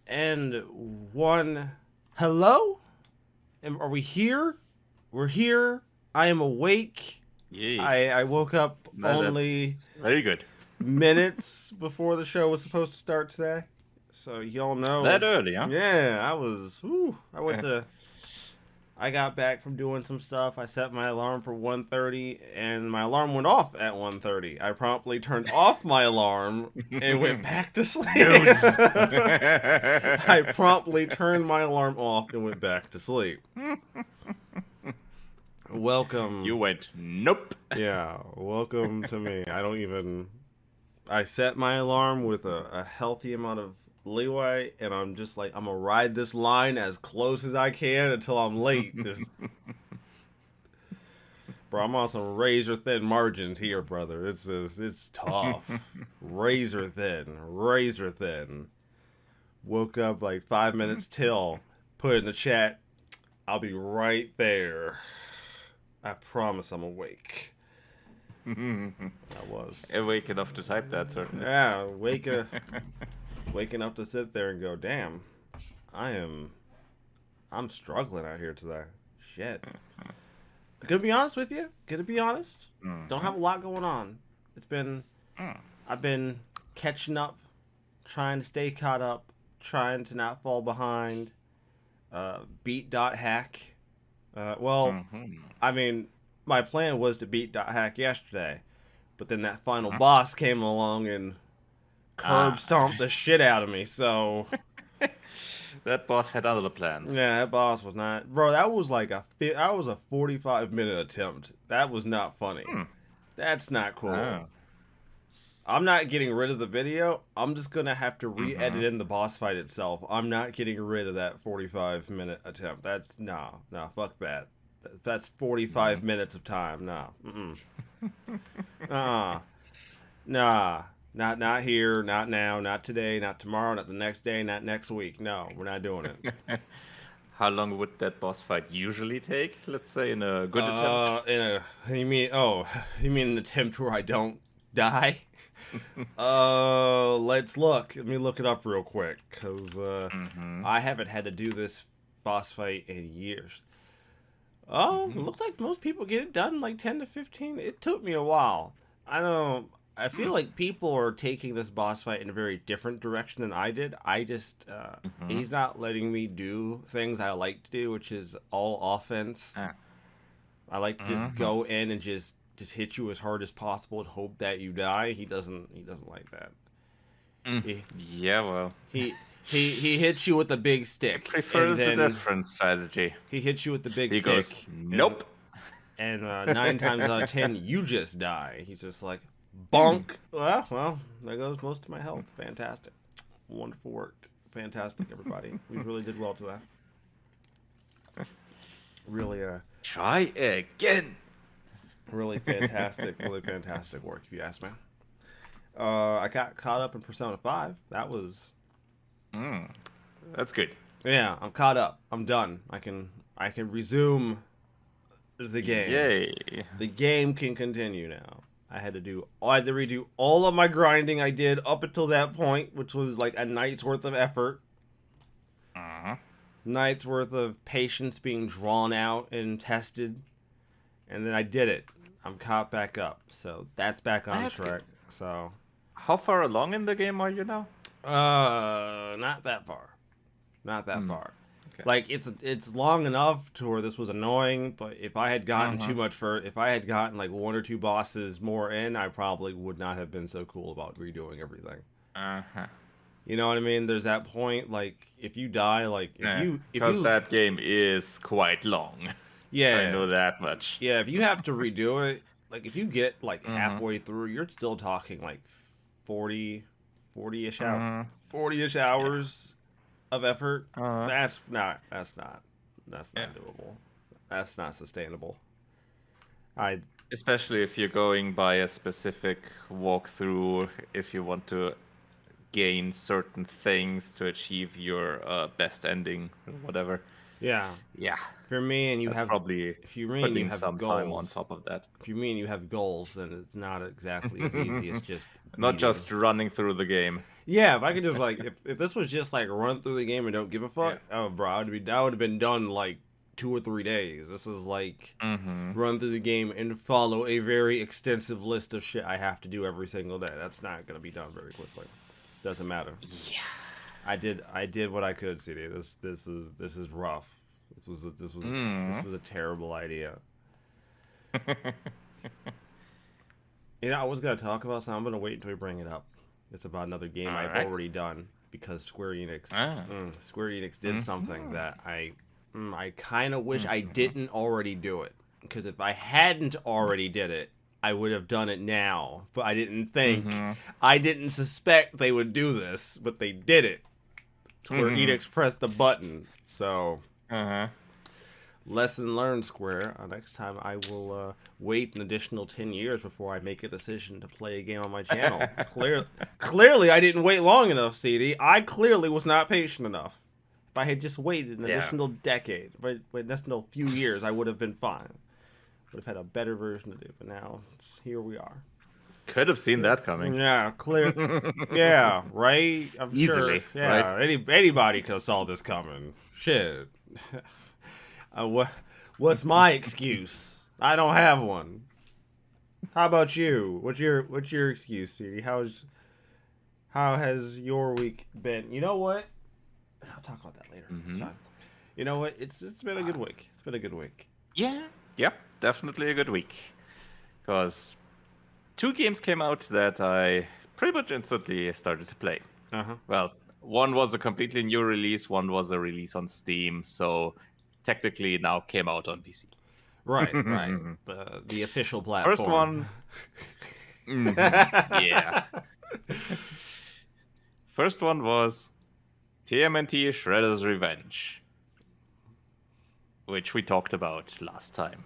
and one. Hello? Are we here? We're here. I am awake. Yes. I woke up only That's very good. minutes before the show was supposed to start today. So y'all know. That early, huh? Yeah, I was. I got back from doing some stuff. I set my alarm for 1:30, and my alarm went off at 1:30. I promptly turned off my alarm and went back to sleep. I promptly turned my alarm off and went back to sleep. Welcome. You went, nope. Yeah, welcome to me. I set my alarm with a healthy amount of leeway, and I'm just like, I'm gonna ride this line as close as I can until I'm late. Bro, I'm on some razor thin margins here, brother. It's tough. razor thin. Woke up like 5 minutes till. Put it in the chat. I'll be right there. I promise I'm awake. I was. Awake enough to type that, certainly. Yeah, waking up to sit there and go, damn, I'm struggling out here today. Shit. Gonna be honest with you. Don't have a lot going on. I've been catching up, trying to stay caught up, trying to not fall behind. Beat .hack. I mean, my plan was to beat .hack yesterday, but then that final boss came along and curb stomped the shit out of me, so... That boss had other plans. Yeah, that boss was not... Bro, that was like a 45-minute attempt. That was not funny. That's not cool. I'm not getting rid of the video. I'm just gonna have to re-edit in the boss fight itself. I'm not getting rid of that 45-minute attempt. That's... Nah, fuck that. That's 45 minutes of time. Nah. Nah. Not here, not now, not today, not tomorrow, not the next day, not next week. No, we're not doing it. How long would that boss fight usually take? Let's say in a good attempt. You mean an attempt where I don't die? Let's look. Let me look it up real quick, because I haven't had to do this boss fight in years. Oh, it looks like most people get it done in like 10 to 15. It took me a while. I feel like people are taking this boss fight in a very different direction than I did. He's not letting me do things I like to do, which is all offense. I like to just go in and just hit you as hard as possible and hope that you die. He doesn't like that. He hits you with a big stick. Prefers a different strategy. He hits you with the big stick. He goes, nope. And 9 times out of 10, you just die. He's just like, bonk. Well, there goes most of my health. Fantastic. Wonderful work. Fantastic, everybody. We really did well today. Really, try again. Really fantastic work, if you ask me. I got caught up in Persona 5. That was... That's good. Yeah, I'm caught up. I'm done. I can resume the game. Yay. The game can continue now. I had to redo all of my grinding I did up until that point, which was like a night's worth of effort. Night's worth of patience being drawn out and tested. And then I did it. I'm caught back up. So that's back on track. Good. So how far along in the game are you now? Not that far. Far. Okay. Like it's long enough to where this was annoying, but if I had gotten if I had gotten like 1 or 2 bosses more in, I probably would not have been so cool about redoing everything. You know what I mean? There's that point, like if you die, like because that game is quite long. Yeah, I know that much. Yeah, if you have to redo it, like if you get like halfway through, you're still talking like 40-ish hours. 40-ish hours of effort. That's not doable. That's not sustainable. Especially if you're going by a specific walkthrough, if you want to gain certain things to achieve your best ending or whatever. Yeah. For me, and you have probably putting some goals, time on top of that. If you mean you have goals, then it's not exactly as easy as just not just running through the game. Yeah, if I could just like, if this was just like run through the game and don't give a fuck, Yeah. oh, bro, that would have been done like 2 or 3 days. This is like run through the game and follow a very extensive list of shit I have to do every single day. That's not gonna be done very quickly. Doesn't matter. Yeah. I did what I could, CD. This is rough. This was a terrible idea. I was gonna talk about something. I'm gonna wait until we bring it up. It's about another game I've already done because Square Enix did something that I kind of wish I didn't already do it. Because if I hadn't already did it, I would have done it now. But I didn't think, I didn't suspect they would do this, but they did it. Square Enix pressed the button. So, lesson learned, Square. Next time I will wait an additional 10 years before I make a decision to play a game on my channel. Clearly, I didn't wait long enough, CD. I clearly was not patient enough. If I had just waited an additional decade, an additional few years, I would have been fine. Would have had a better version to do, but now here we are. Could have seen that coming. Yeah, clear. Yeah, right. I'm Easily. Sure. Yeah, right? Anybody could have saw this coming. Shit. What's my excuse? I don't have one. How about you? What's your excuse, CD? How has your week been? You know what? I'll talk about that later. It's fine. You know what? It's been a good week. It's been a good week. Yeah. Yep. Definitely a good week. Because 2 games came out that I pretty much instantly started to play. Well, one was a completely new release. One was a release on Steam. So technically now came out on PC. Right. The official platform. First one. Yeah. First one was TMNT Shredder's Revenge, which we talked about last time.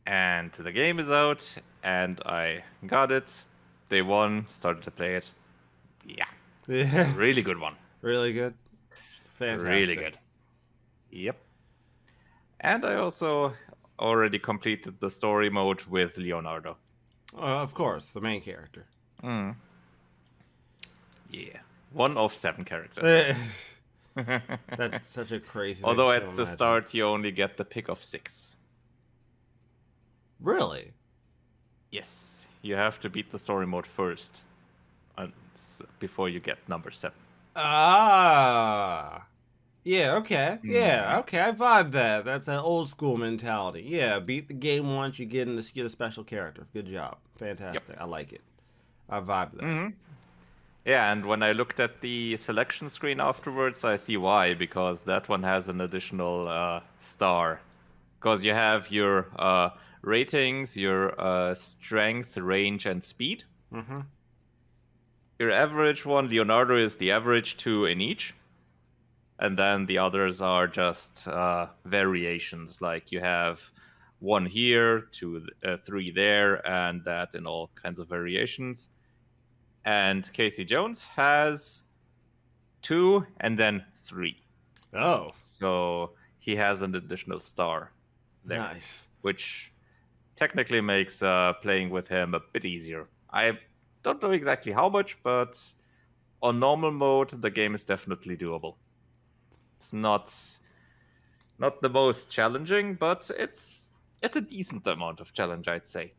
And the game is out, and I got it. Day 1, started to play it. Yeah. Really good one. Really good? Fantastic. Really good. Yep. And I also already completed the story mode with Leonardo. Of course, the main character. Yeah. 1 of 7 characters. That's such a crazy Although thing at the start you only get the pick of 6. Really? Yes. You have to beat the story mode first before you get number 7. Ah. Yeah, okay. Yeah, okay. I vibe that. That's an old school mentality. Yeah, beat the game once, you get a special character. Good job. Fantastic. Yep. I like it. I vibe that. Yeah, and when I looked at the selection screen afterwards, I see why, because that one has an additional star. Because you have your ratings, your strength, range, and speed. Your average one, Leonardo, is the average 2 in each. And then the others are just variations, like you have 1 here, 2, 3 there, and that in all kinds of variations. And Casey Jones has 2 and then 3. Oh. So he has an additional star there. Nice. Which technically makes playing with him a bit easier. I don't know exactly how much, but on normal mode, the game is definitely doable. It's not the most challenging, but it's a decent amount of challenge, I'd say.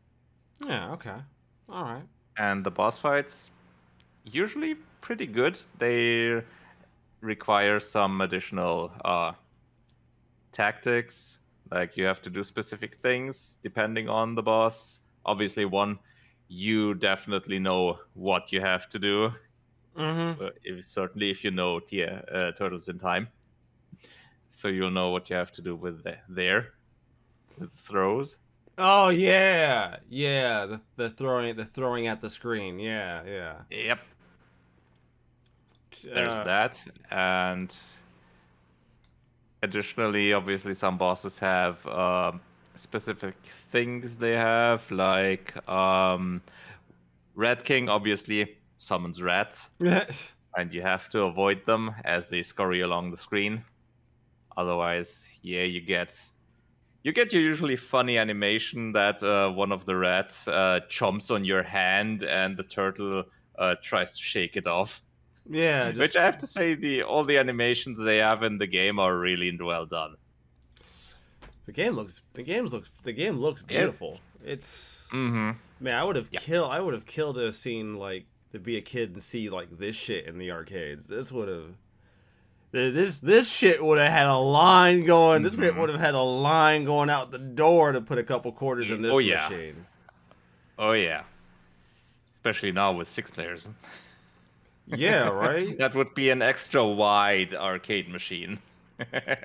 Yeah, okay. All right. And the boss fights, usually pretty good. They require some additional tactics, like you have to do specific things depending on the boss. Obviously, one, you definitely know what you have to do. Certainly if you know Turtles in Time. So you'll know what you have to do with with throws. Oh yeah, the throwing at the screen. Yeah. Yep. There's that, and additionally, obviously, some bosses have specific things they have, like Rat King obviously summons rats, and you have to avoid them as they scurry along the screen. Otherwise, you get You get your usually funny animation that one of the rats chomps on your hand and the turtle tries to shake it off. Yeah, Which just I have to say, all the animations they have in the game are really well done. the game looks It, beautiful. It's mm-hmm. man, I would have Yeah. killed to have seen like to be a kid and see like this shit in the arcades. This shit would have had a line going. This shit would have had a line going out the door to put a couple quarters in this machine. Oh yeah. Especially now with 6 players. Yeah, right. That would be an extra wide arcade machine.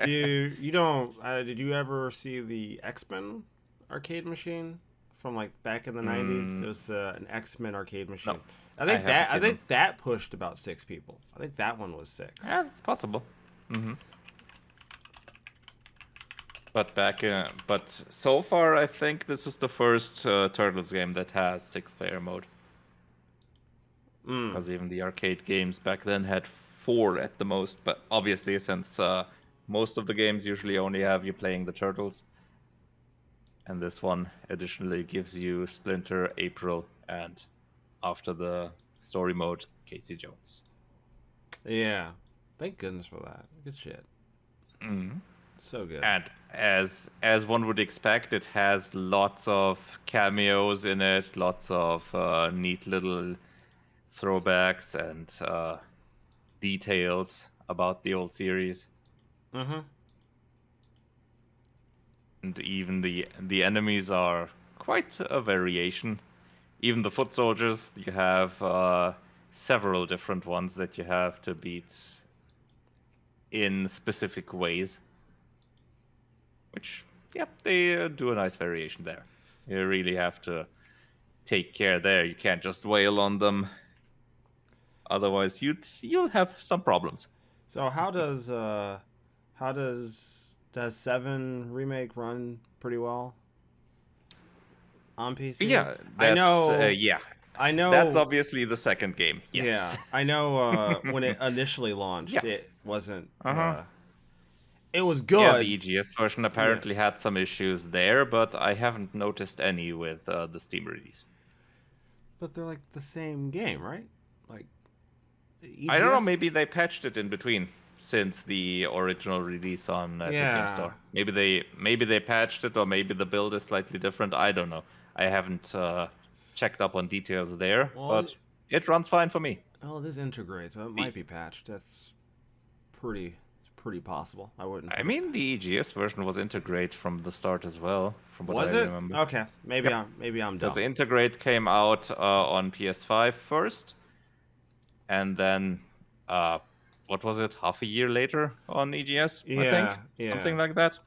Dude, you don't. Did you ever see the X-Men arcade machine from like back in the '90s? It was an X-Men arcade machine. No, I think that pushed about 6 people. I think that one was 6. Yeah, it's possible. Mm-hmm. But so far, I think this is the first Turtles game that has 6-player mode. Because even the arcade games back then had 4 at the most. But obviously, since most of the games usually only have you playing the Turtles, and this one additionally gives you Splinter, April, and after the story mode, Casey Jones. Yeah, thank goodness for that. Good shit. So good. And as one would expect, it has lots of cameos in it, lots of neat little throwbacks and details about the old series. And even the enemies are quite a variation. Even the foot soldiers, you have several different ones that you have to beat in specific ways. Which, yep, they do a nice variation there. You really have to take care there. You can't just wail on them. Otherwise, you'll have some problems. So how does 7 Remake run pretty well on PC? Yeah, I know. Yeah, I know. That's obviously the second game. Yes. Yeah, I know. When it initially launched, it wasn't. It was good. Yeah, the EGS version apparently had some issues there, but I haven't noticed any with the Steam release. But they're like the same game, right? Like, I don't know. Maybe they patched it in between since the original release on the Game Store. Maybe they patched it, or maybe the build is slightly different. I don't know. I haven't checked up on details there, but it runs fine for me. Oh, it is integrated, so it might be patched. That's pretty possible. I mean, the EGS version was integrate from the start as well, from what I remember. Okay, maybe I'm dumb. Because integrate came out on PS5 first, and then what was it? Half a year later on EGS, I think, something like that.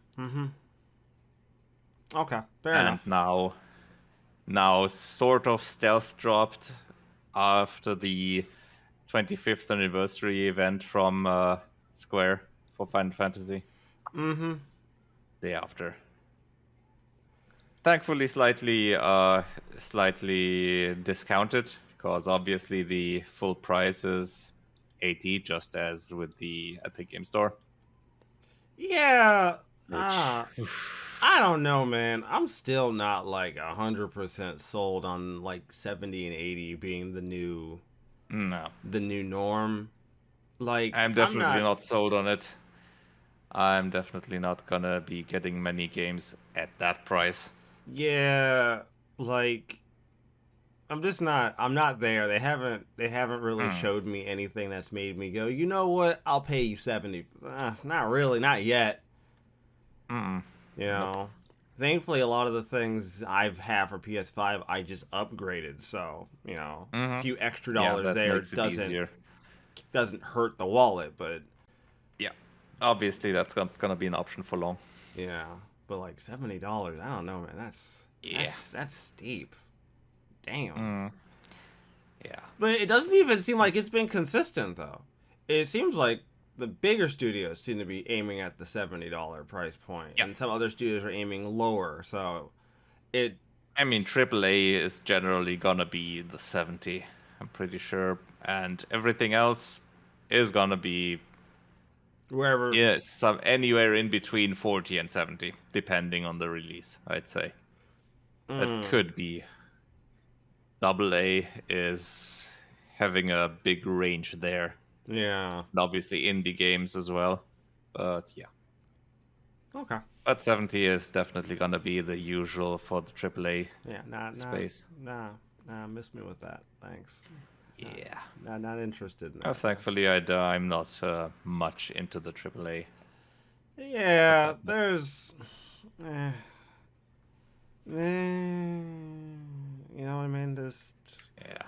Okay, fair enough. And now sort of stealth dropped after the 25th anniversary event from Square for Final Fantasy. Day after. Thankfully, slightly discounted, because obviously the full price is $80, just as with the Epic Game Store. Yeah. I don't know, man. I'm still not like 100% sold on like 70 and 80 being the new norm. Like, I'm definitely not sold on it. I'm definitely not gonna be getting many games at that price. Yeah, like I'm not there. They haven't really showed me anything that's made me go, you know what? I'll pay you 70. Not really, not yet. You know, thankfully a lot of the things I've had for PS5 I just upgraded, so you know, a few extra dollars there doesn't hurt the wallet, but yeah, obviously that's gonna be an option for long. Yeah, but like $70, I don't know, man. That's steep. Damn. Yeah, but it doesn't even seem like it's been consistent though. It seems like the bigger studios seem to be aiming at the $70 price point, and some other studios are aiming lower. So I mean, AAA is generally gonna be the 70. I'm pretty sure, and everything else is gonna be Wherever. Yeah, anywhere in between 40 and 70, depending on the release, I'd say. That could be. AA is having a big range there. Yeah. And obviously indie games as well. But yeah. Okay. But 70 is definitely gonna be the usual for the AAA space. Miss me with that. Thanks. Yeah. Not interested in that. Thankfully, I'm not much into the AAA. Yeah, there's... you know what I mean? Just... Yeah.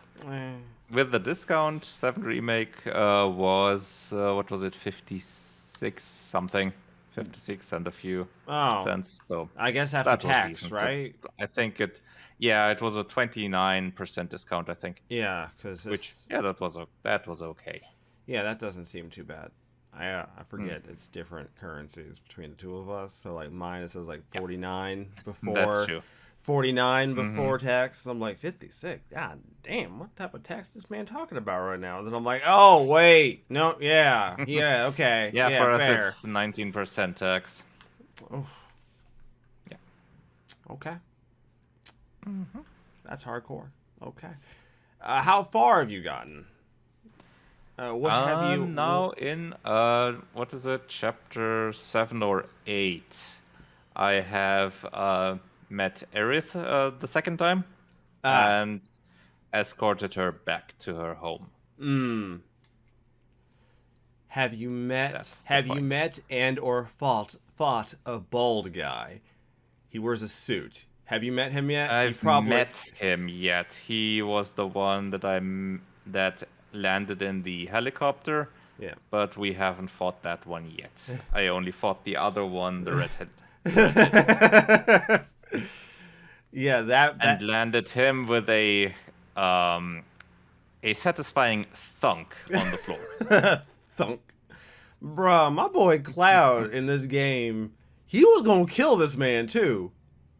With the discount, 7 Remake was, what was it, 56 something? 56 and a few cents. So I guess after tax, right? So I think it was a 29% discount, I think. Yeah, because that was okay. Yeah, that doesn't seem too bad. I forget it's different currencies between the two of us. So like mine, it says like 49 before. That's true. 49 before tax. So I'm like 56. God damn, what type of tax is this man talking about right now? And then I'm like, oh wait, no, yeah, okay, yeah, for fair. us it's 19% tax. Oof. Yeah. Okay. That's hardcore. Okay. How far have you gotten? What have you now in what is it, chapter 7 or 8? I have met Aerith the second time and escorted her back to her home. Have you met and or fought a bald guy? He wears a suit. Have you met him yet? I've met him yet. He was the one that landed in the helicopter. Yeah. But we haven't fought that one yet. I only fought the other one, the redhead. Yeah, that and landed him with a satisfying thunk on the floor. Thunk. Bruh, my boy Cloud in this game, he was gonna kill this man too.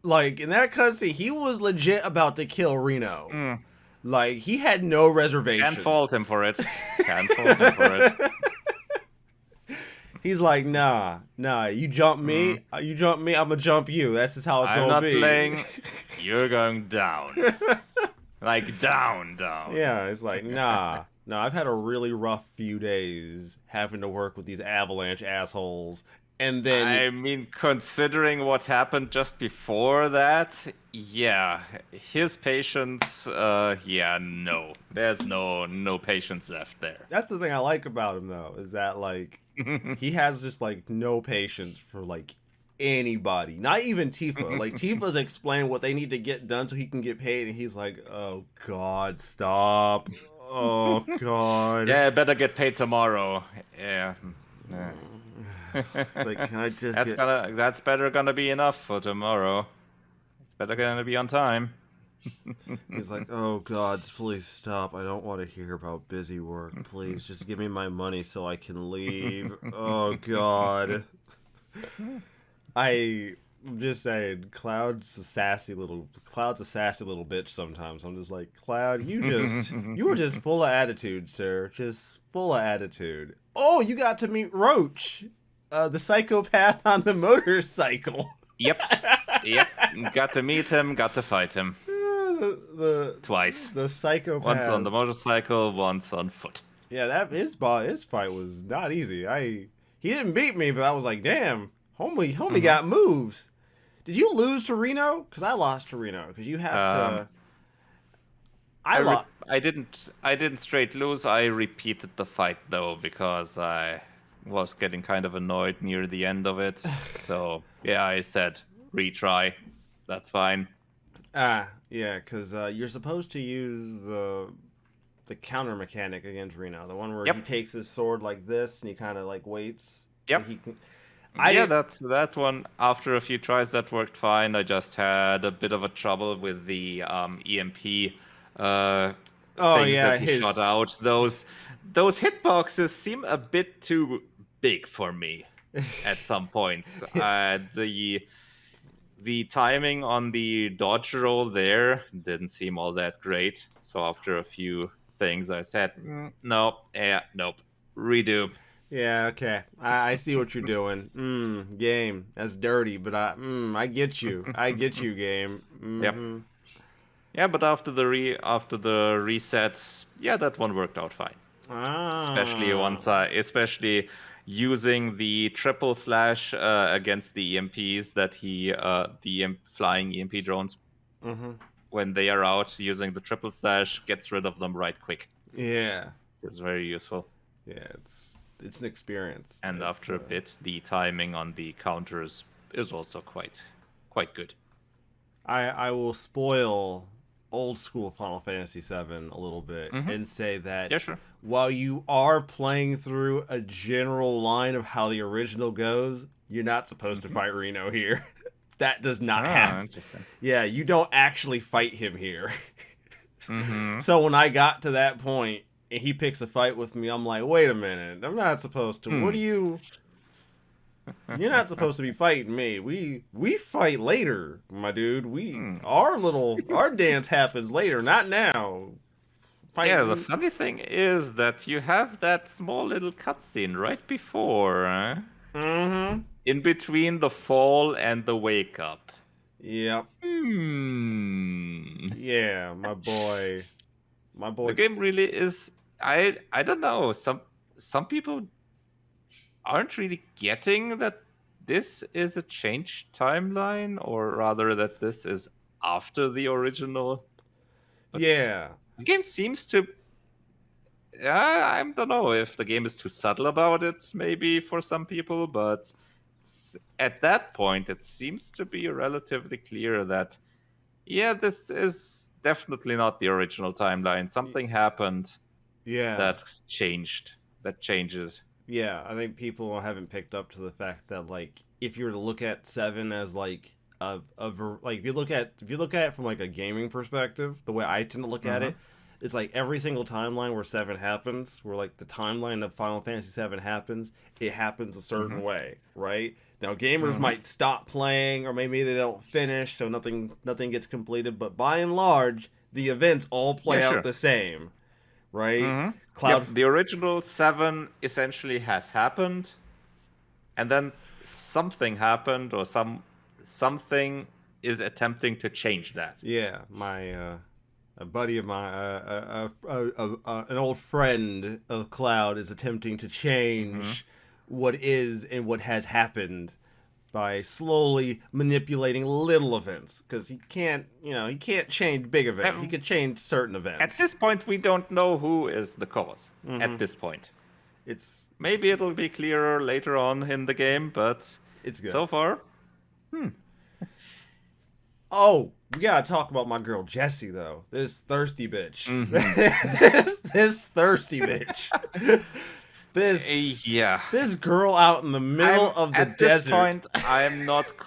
Like in that cutscene, he was legit about to kill Reno. Like he had no reservations. Can't fault him for it. He's like, nah, you jump me, I'm gonna jump you. That's just how it's gonna be. I'm not playing, you're going down. Like, down. Yeah, it's like, nah. No, I've had a really rough few days having to work with these Avalanche assholes. And then... I mean, considering what happened just before that, yeah, his patience, no. There's no patience left there. That's the thing I like about him, though, is that, like, he has just, like, no patience for, like, anybody. Not even Tifa. Like, Tifa's explained what they need to get done so he can get paid, and he's like, oh, God, stop. Oh, God. Yeah, I better get paid tomorrow. Yeah. Like, can I just that's better gonna be enough for tomorrow. It's better gonna be on time. He's like, oh God, please stop. I don't want to hear about busy work. Please just give me my money so I can leave. Oh God. I'm just saying, Cloud's a sassy little bitch sometimes. I'm just like, Cloud, you were just full of attitude, sir. Just full of attitude. Oh, you got to meet Roach. The psychopath on the motorcycle. Yep. Got to meet him, got to fight him. Twice. The psychopath. Once on the motorcycle, once on foot. Yeah, his fight was not easy. He didn't beat me, but I was like, damn, homie got moves. Did you lose to Reno? Because I lost to Reno. Because you have to. I didn't straight lose. I repeated the fight though because I was getting kind of annoyed near the end of it. So yeah, I said retry. That's fine. Yeah, because you're supposed to use the counter mechanic against Reno, the one where he takes his sword like this and he kind of like waits. Yep. That's that one. After a few tries, that worked fine. I just had a bit of a trouble with the EMP things that he shot out. Those hitboxes seem a bit too big for me at some points. The timing on the dodge roll there didn't seem all that great. So after a few things, I said, nope, redo. Yeah, okay. I see what you're doing. Game. That's dirty, but I get you. I get you, game. Yep. Mm-hmm. Yeah, but after the resets, yeah, that one worked out fine. Especially using the triple slash against the EMPs that flying EMP drones. When they are out, using the triple slash gets rid of them right quick. Yeah, it's very useful. Yeah, it's an experience. And after a bit, the timing on the counters is also quite good. I will spoil old school Final Fantasy VII a little bit and say that while you are playing through a general line of how the original goes, you're not supposed to fight Reno here. That does not happen. Interesting. Yeah, you don't actually fight him here. So when I got to that point and he picks a fight with me, I'm like, wait a minute, I'm not supposed to. What do you? You're not supposed to be fighting me. We fight later, my dude. Our dance happens later, not now. Yeah, the funny thing is that you have that small little cutscene right before, in between the fall and the wake up. Yep. Yeah, my boy. The game really is. I don't know. Some people aren't really getting that this is a changed timeline, or rather that this is after the original. But yeah. The game seems to... I don't know if the game is too subtle about it, maybe, for some people, but at that point, it seems to be relatively clear that, yeah, this is definitely not the original timeline. Something happened that changes. Yeah, I think people haven't picked up to the fact that, like, if you were to look at 7 as like if you look at it from like a gaming perspective, the way I tend to look at it, it's like every single timeline where 7 happens, where like the timeline of Final Fantasy VII happens, it happens a certain way, right? Now gamers might stop playing, or maybe they don't finish, so nothing gets completed. But by and large, the events all play out the same, right? The original 7 essentially has happened, and then something happened, or something is attempting to change that. Yeah, a buddy of mine, an old friend of Cloud, is attempting to change what is and what has happened by slowly manipulating little events, because he can't change big events. He could change certain events. At this point, we don't know who is the cause. At this point, maybe it'll be clearer later on in the game, but it's good so far. Oh, we gotta talk about my girl Jessie, though. This thirsty bitch. this thirsty bitch. This girl out in the middle of the desert. At this point, I am not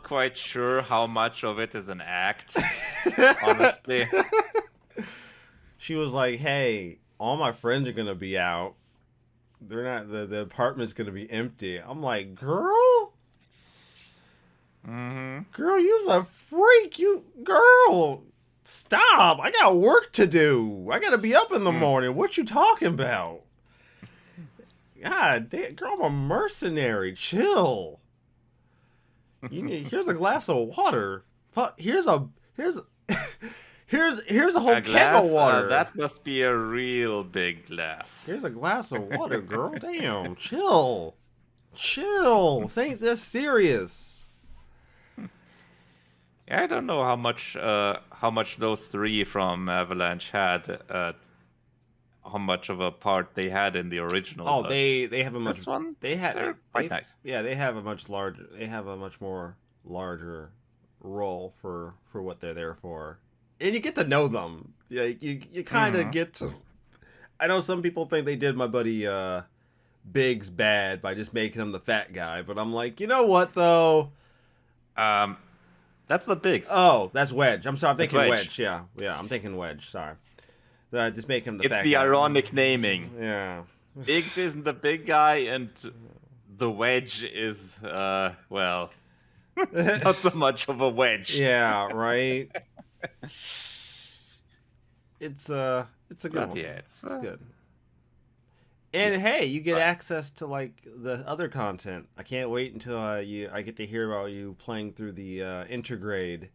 quite sure how much of it is an act. Honestly, she was like, "Hey, all my friends are gonna be out. They're not. The apartment's gonna be empty." I'm like, "Girl, girl, you's a freak. Girl, stop! I got work to do. I gotta be up in the morning. What you talking about?" God damn, girl, I'm a mercenary. Chill. Here's a glass of water. Fuck, here's a whole keg of water. That must be a real big glass. Here's a glass of water, girl. Damn, chill. Things this serious. Yeah, I don't know how much those 3 from Avalanche had. How much of a part they had in the original? Oh, they have a much. This one, they're quite nice. Yeah, they have a much larger. They have a much more larger role for what they're there for, and you get to know them. Yeah, you kind of get to. I know some people think they did my buddy Biggs bad by just making him the fat guy, but I'm like, you know what though? That's the Biggs. Oh, that's Wedge. I'm sorry, I'm thinking Wedge. Yeah, I'm thinking Wedge. Sorry. Just make him the fat guy. It's the ironic naming. Yeah. Biggs isn't the big guy, and the Wedge is, well, not so much of a wedge. Yeah, right? It's a good one. Yeah, it's good. And hey, you get access to like the other content. I can't wait until I get to hear about you playing through the Intergrade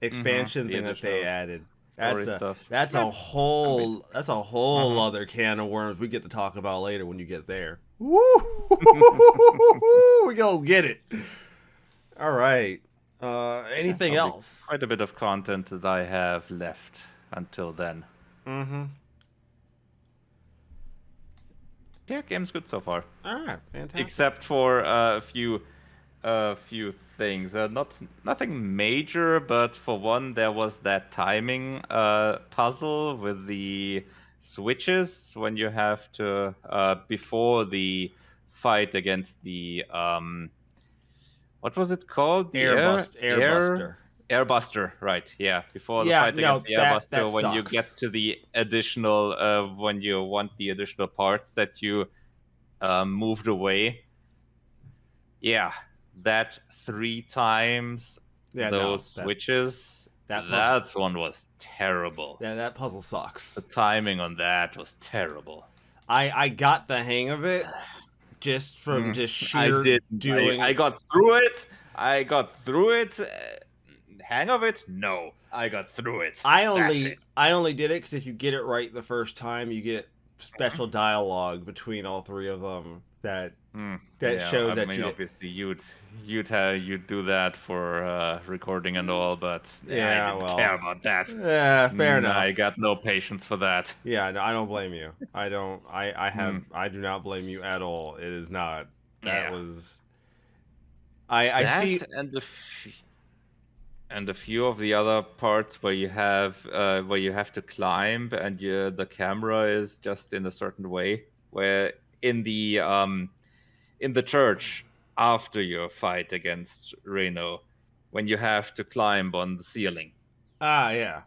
expansion thing that they added. Story stuff. That's a whole other can of worms we get to talk about later when you get there. Woo! We go get it. All right. Anything else? Quite a bit of content that I have left until then. Mm-hmm. Yeah, game's good so far. All right, fantastic. Except for a few things. Nothing major, but for one, there was that timing puzzle with the switches when you have to before the fight against the what was it called? The Airbuster. Airbuster, right? Yeah, before the fight against the Airbuster, when you get to the additional, when you want the additional parts that you moved away. Yeah, that 3 times those switches. That one was terrible. Yeah, that puzzle sucks. The timing on that was terrible. I got the hang of it just from just sheer doing. I got through it. Hang of it? No, I got through it. I only did it because if you get it right the first time, you get special dialogue between all 3 of them that shows that you. Obviously, you'd do that for recording and all, but I didn't care about that. Yeah, fair enough. I got no patience for that. Yeah, no, I don't blame you. I don't. I do not blame you at all. It is not. That was. I see. And a few of the other parts where you have to climb and the camera is just in a certain way. Where in the church after your fight against Reno, when you have to climb on the ceiling. Ah, yeah.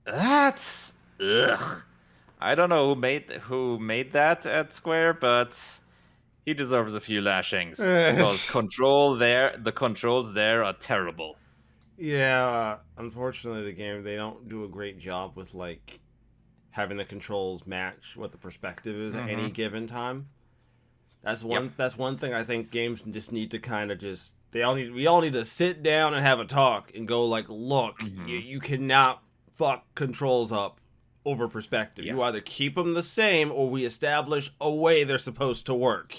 That's ugh. I don't know who made that at Square, but he deserves a few lashings because the controls there are terrible. Yeah, unfortunately, the game they don't do a great job with like having the controls match what the perspective is at any given time. That's one thing I think games just need to kind of just we all need to sit down and have a talk and go like, look, you cannot fuck controls up over perspective. You either keep them the same or we establish a way they're supposed to work.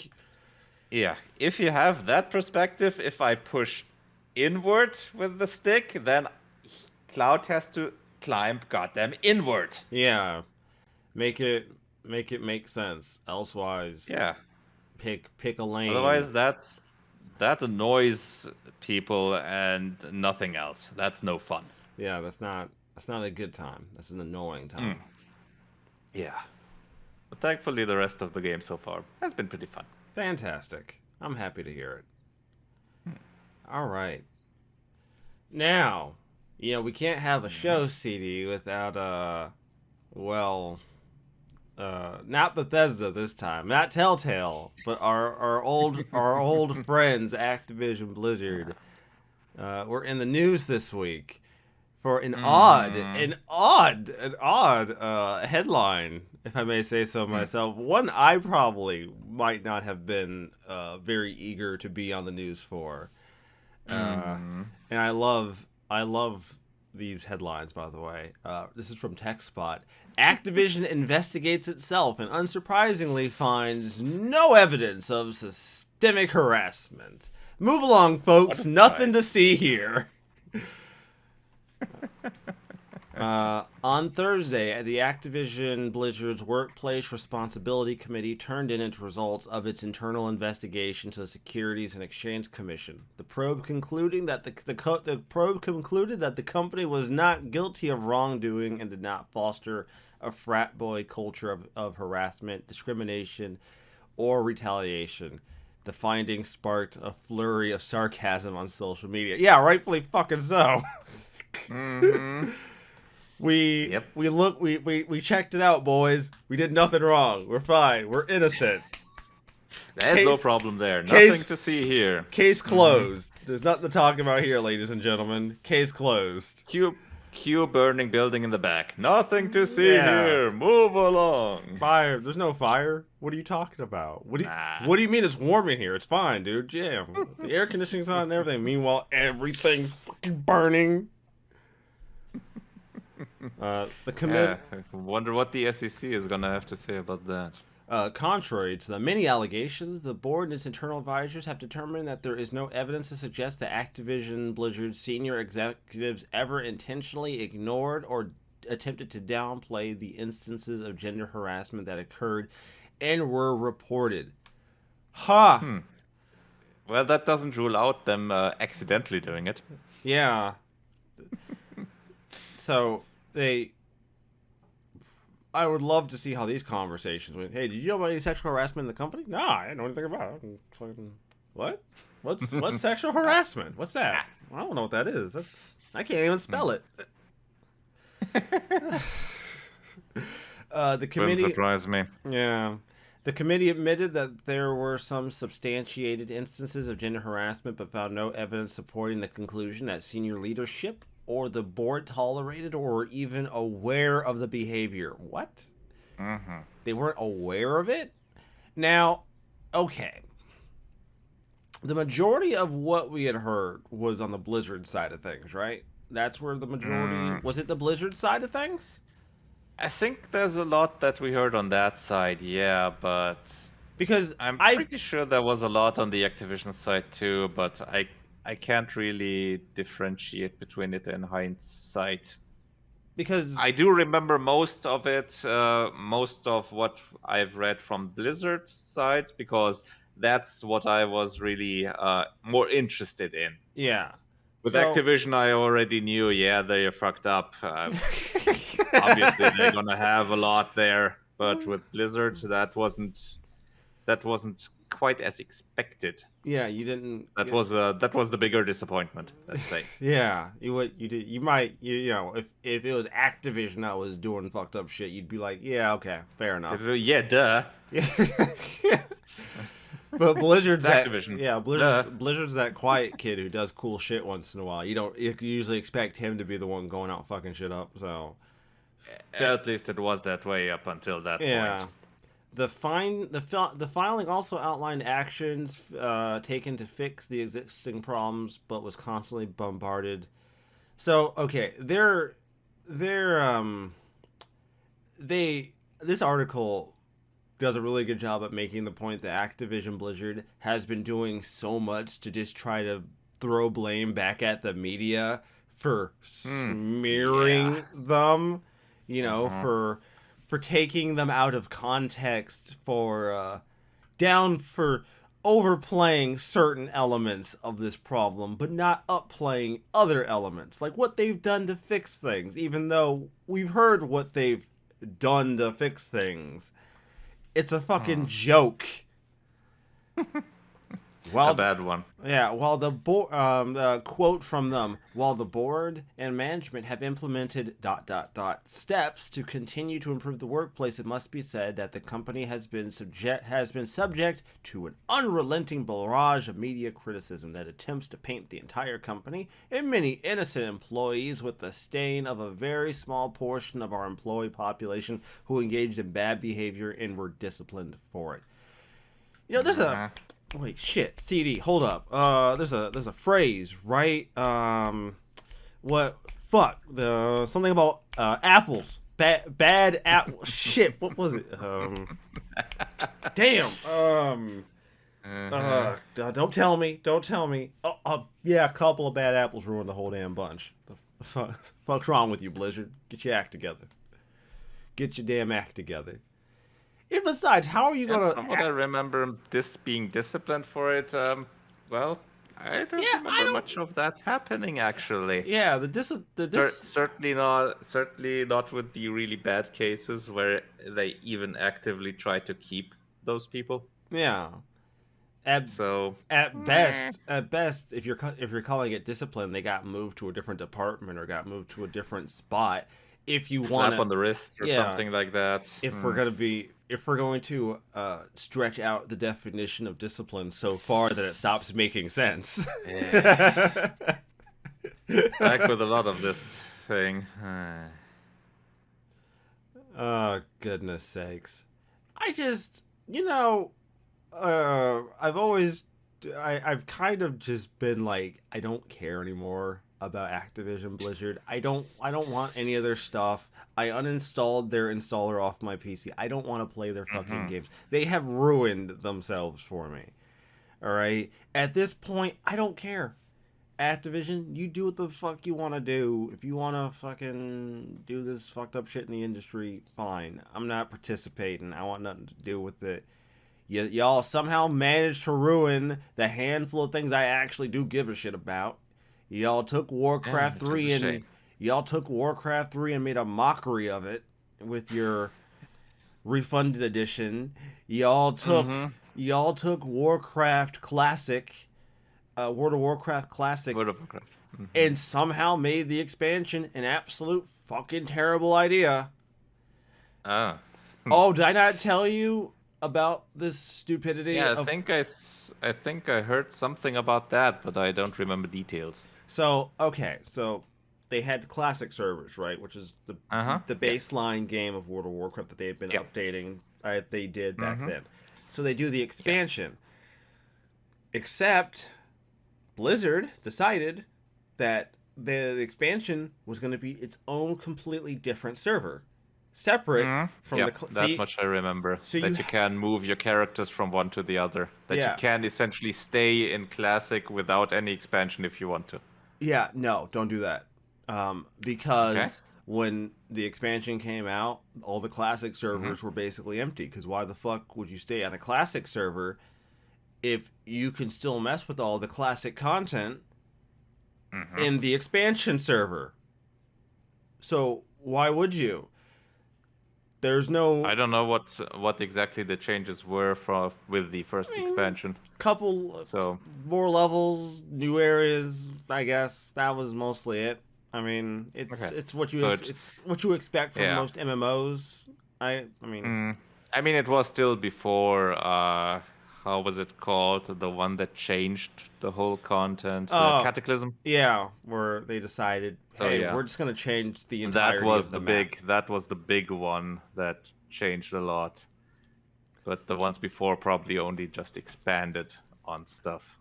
Yeah, if you have that perspective, if I push inward with the stick, then Cloud has to climb goddamn inward. Yeah, make it make sense. Elsewise, pick a lane. Otherwise, that annoys people and nothing else. That's no fun. Yeah, that's not a good time. That's an annoying time. Yeah, but thankfully, the rest of the game so far has been pretty fun. Fantastic. I'm happy to hear it. All right. Now, we can't have a show CD without not Bethesda this time, not Telltale, but our old friends Activision Blizzard. Were in the news this week for an odd headline, if I may say so myself. One I probably might not have been very eager to be on the news for. And I love these headlines, by the way. This is from TechSpot. Activision investigates itself and unsurprisingly finds no evidence of systemic harassment. Move along, folks. Nothing to see here. On Thursday, the Activision Blizzard's Workplace Responsibility Committee turned in its results of its internal investigation to the Securities and Exchange Commission. The probe concluding that the company was not guilty of wrongdoing and did not foster a frat boy culture of harassment, discrimination, or retaliation. The findings sparked a flurry of sarcasm on social media. Yeah, rightfully fucking so. We checked it out, boys. We did nothing wrong. We're fine. We're innocent. There's no problem there. Nothing to see here. Case closed. There's nothing to talk about here, ladies and gentlemen. Case closed. Cue burning building in the back. Nothing to see here. Move along. fire. There's no fire. What are you talking about? What do you mean it's warm in here? It's fine, dude. Yeah, the air conditioning's on and everything. Meanwhile, everything's fucking burning. The committee. I wonder what the SEC is gonna have to say about that. Contrary to the many allegations, the board and its internal advisors have determined that there is no evidence to suggest that Activision Blizzard's senior executives ever intentionally ignored or attempted to downplay the instances of gender harassment that occurred and were reported. Well, that doesn't rule out them accidentally doing it. Yeah. So I would love to see how these conversations went. Hey, did you know about any sexual harassment in the company? No, I didn't know anything about it. Fucking, what? What's sexual harassment? What's that? I don't know what that is. I can't even spell it. The committee. Wouldn't surprise me. Yeah. The committee admitted that there were some substantiated instances of gender harassment, but found no evidence supporting the conclusion that senior leadership or the board tolerated or were even aware of the behavior. What? Mm-hmm. They weren't aware of it? Now, okay. The majority of what we had heard was on the Blizzard side of things, right? That's where the majority... Was it the Blizzard side of things? I think there's a lot that we heard on that side, yeah, but... Because I'm pretty sure there was a lot on the Activision side too, but I can't really differentiate between it in hindsight. Because I do remember most of it, most of what I've read from Blizzard's side, because that's what I was really more interested in. Yeah. With Activision, I already knew, they fucked up. Obviously, they're gonna have a lot there, but with Blizzard, that wasn't quite as expected. Yeah, you didn't. That was the bigger disappointment. Let's say. Yeah, you might if it was Activision that was doing fucked up shit, you'd be like, yeah, okay, fair enough. Yeah, duh. But Blizzard's Activision. Blizzard's that quiet kid who does cool shit once in a while. You usually expect him to be the one going out fucking shit up. So, at least it was that way up until that point. The filing also outlined actions taken to fix the existing problems, but was constantly bombarded. So, okay, this article does a really good job at making the point that Activision Blizzard has been doing so much to just try to throw blame back at the media for smearing them, for taking them out of context, for overplaying certain elements of this problem, but not upplaying other elements, like what they've done to fix things, even though we've heard what they've done to fix things. It's a fucking joke. A bad one. Yeah, while the quote from them, while the board and management have implemented ... steps to continue to improve the workplace, it must be said that the company has been subject to an unrelenting barrage of media criticism that attempts to paint the entire company and many innocent employees with the stain of a very small portion of our employee population who engaged in bad behavior and were disciplined for it. There's a... Wait, shit, CD, hold up. There's a phrase, right? Something about apples. Bad apple. Shit, what was it? Damn. Don't tell me. Yeah, a couple of bad apples ruined the whole damn bunch. The fuck's wrong with you, Blizzard? Get your act together. Get your damn act together. And besides, how are you gonna? From what I remember, this being disciplined for it. Well, I don't remember much of that happening actually. Yeah, certainly not with the really bad cases where they even actively try to keep those people. Yeah. At best, if you're calling it discipline, they got moved to a different department or got moved to a different spot. If you want slap on the wrist or something like that. If we're going to stretch out the definition of discipline so far that it stops making sense. Yeah. Back with a lot of this thing. Oh, goodness sakes. I just, I've kind of just been like, I don't care anymore about Activision Blizzard. I don't want any of their stuff. I uninstalled their installer off my PC. I don't want to play their fucking games. They have ruined themselves for me. All right? At this point, I don't care. Activision, you do what the fuck you want to do. If you want to fucking do this fucked up shit in the industry, fine. I'm not participating. I want nothing to do with it. Y'all somehow managed to ruin the handful of things I actually do give a shit about. Y'all took Warcraft 3 and made a mockery of it with your refunded edition. Y'all took Warcraft Classic, World of Warcraft Classic, and somehow made the expansion an absolute fucking terrible idea. Oh, did I not tell you about this stupidity? Yeah, I think I heard something about that, but I don't remember details. So they had classic servers, right? Which is the baseline game of World of Warcraft that they had been updating. They did back then. So they do the expansion. Except Blizzard decided that the expansion was going to be its own completely different server. Separate from that much I remember. So you can move your characters from one to the other. That you can essentially stay in Classic without any expansion if you want to. Yeah, no, don't do that. Because when the expansion came out, all the Classic servers were basically empty. Because why the fuck would you stay on a Classic server if you can still mess with all the Classic content in the expansion server? So why would you? There's no. I don't know what exactly the changes were with the first expansion. Couple more levels, new areas. I guess that was mostly it. I mean, it's what you it's what you expect from most MMOs. I mean, it was still before. How was it called? The one that changed the whole content, the Cataclysm. Yeah, where they decided, hey, we're just gonna change the entirety of the map. That was the big one that changed a lot. But the ones before probably only just expanded on stuff.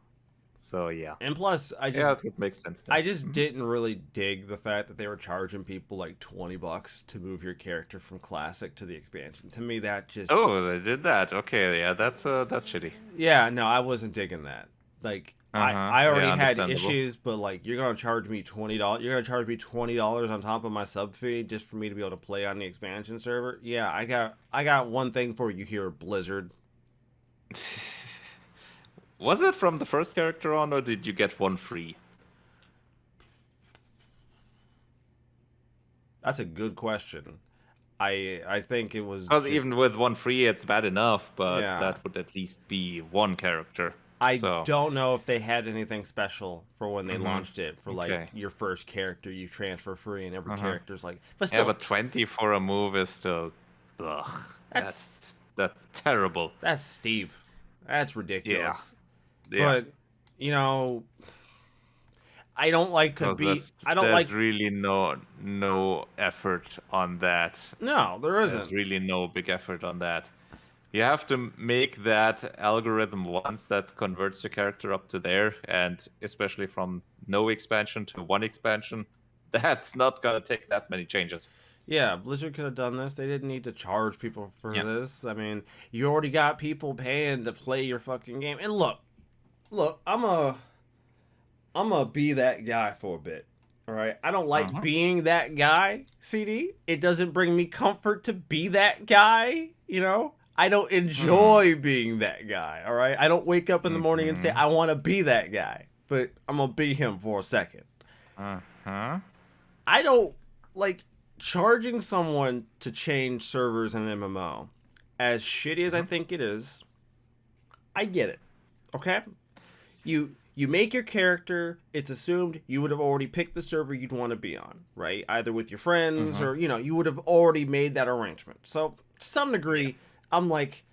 So yeah. And plus, it makes sense. I just didn't really dig the fact that they were charging people like $20 to move your character from Classic to the expansion. To me, that just they did that. Okay, yeah, that's shitty. Yeah, no, I wasn't digging that. Like I already had issues, but like you're gonna charge me $20. You're gonna charge me $20 on top of my sub fee just for me to be able to play on the expansion server. Yeah, I got one thing for you here, Blizzard. Was it from the first character on, or did you get one free? That's a good question. I think it was. Because even with one free, it's bad enough, but that would at least be one character. I don't know if they had anything special for when they launched it for like your first character you transfer free and every character's like. But still, but 20 for a move is still. Ugh, that's terrible. That's steep. That's ridiculous. Yeah. But I don't like to be. There's really no effort on that. No, there isn't. There's really no big effort on that. You have to make that algorithm once that converts your character up to there, and especially from no expansion to one expansion, that's not gonna take that many changes. Yeah, Blizzard could have done this. They didn't need to charge people for this. I mean, you already got people paying to play your fucking game. And look, I'm a be that guy for a bit. All right, I don't like being that guy. CD, it doesn't bring me comfort to be that guy. I don't enjoy being that guy. All right, I don't wake up in the morning and say I want to be that guy, but I'm gonna be him for a second. I don't like charging someone to change servers in an MMO. As shitty as I think it is, I get it. Okay. You make your character, it's assumed you would have already picked the server you'd want to be on, right? Either with your friends or, you would have already made that arrangement. So, to some degree, I'm like,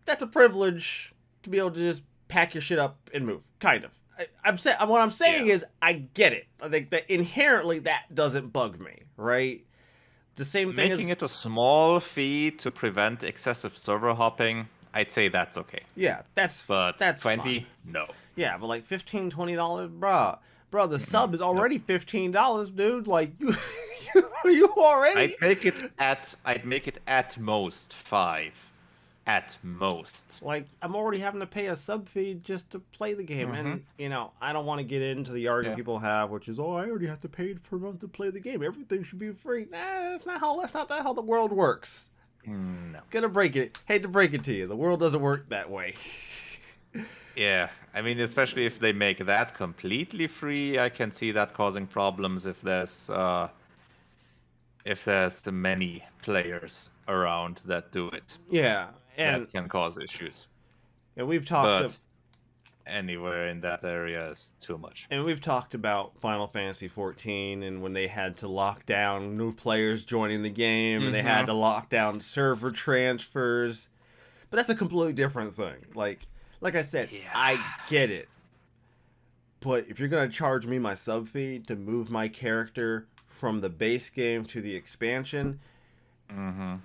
that's a privilege to be able to just pack your shit up and move, kind of. What I'm saying is, I get it. I think that inherently that doesn't bug me, right? The same thing Making it a small fee to prevent excessive server hopping, I'd say that's okay. Yeah, that's But 20? fine. No. Yeah, but like $15, $20, bruh, the sub is already $15, dude. Like you already. I'd make it at most 5. At most. Like, I'm already having to pay a sub fee just to play the game. And, I don't want to get into the argument people have, which is, I already have to pay per month to play the game. Everything should be free. Nah, that's not how the world works. No. Gonna break it. Hate to break it to you. The world doesn't work that way. Yeah, I mean, especially if they make that completely free, I can see that causing problems if there's many players around that do it. Yeah, and that can cause issues. And we've talked anywhere in that area is too much. And we've talked about Final Fantasy XIV and when they had to lock down new players joining the game and they had to lock down server transfers. But that's a completely different thing. Like I said, I get it. But if you're going to charge me my sub fee to move my character from the base game to the expansion, now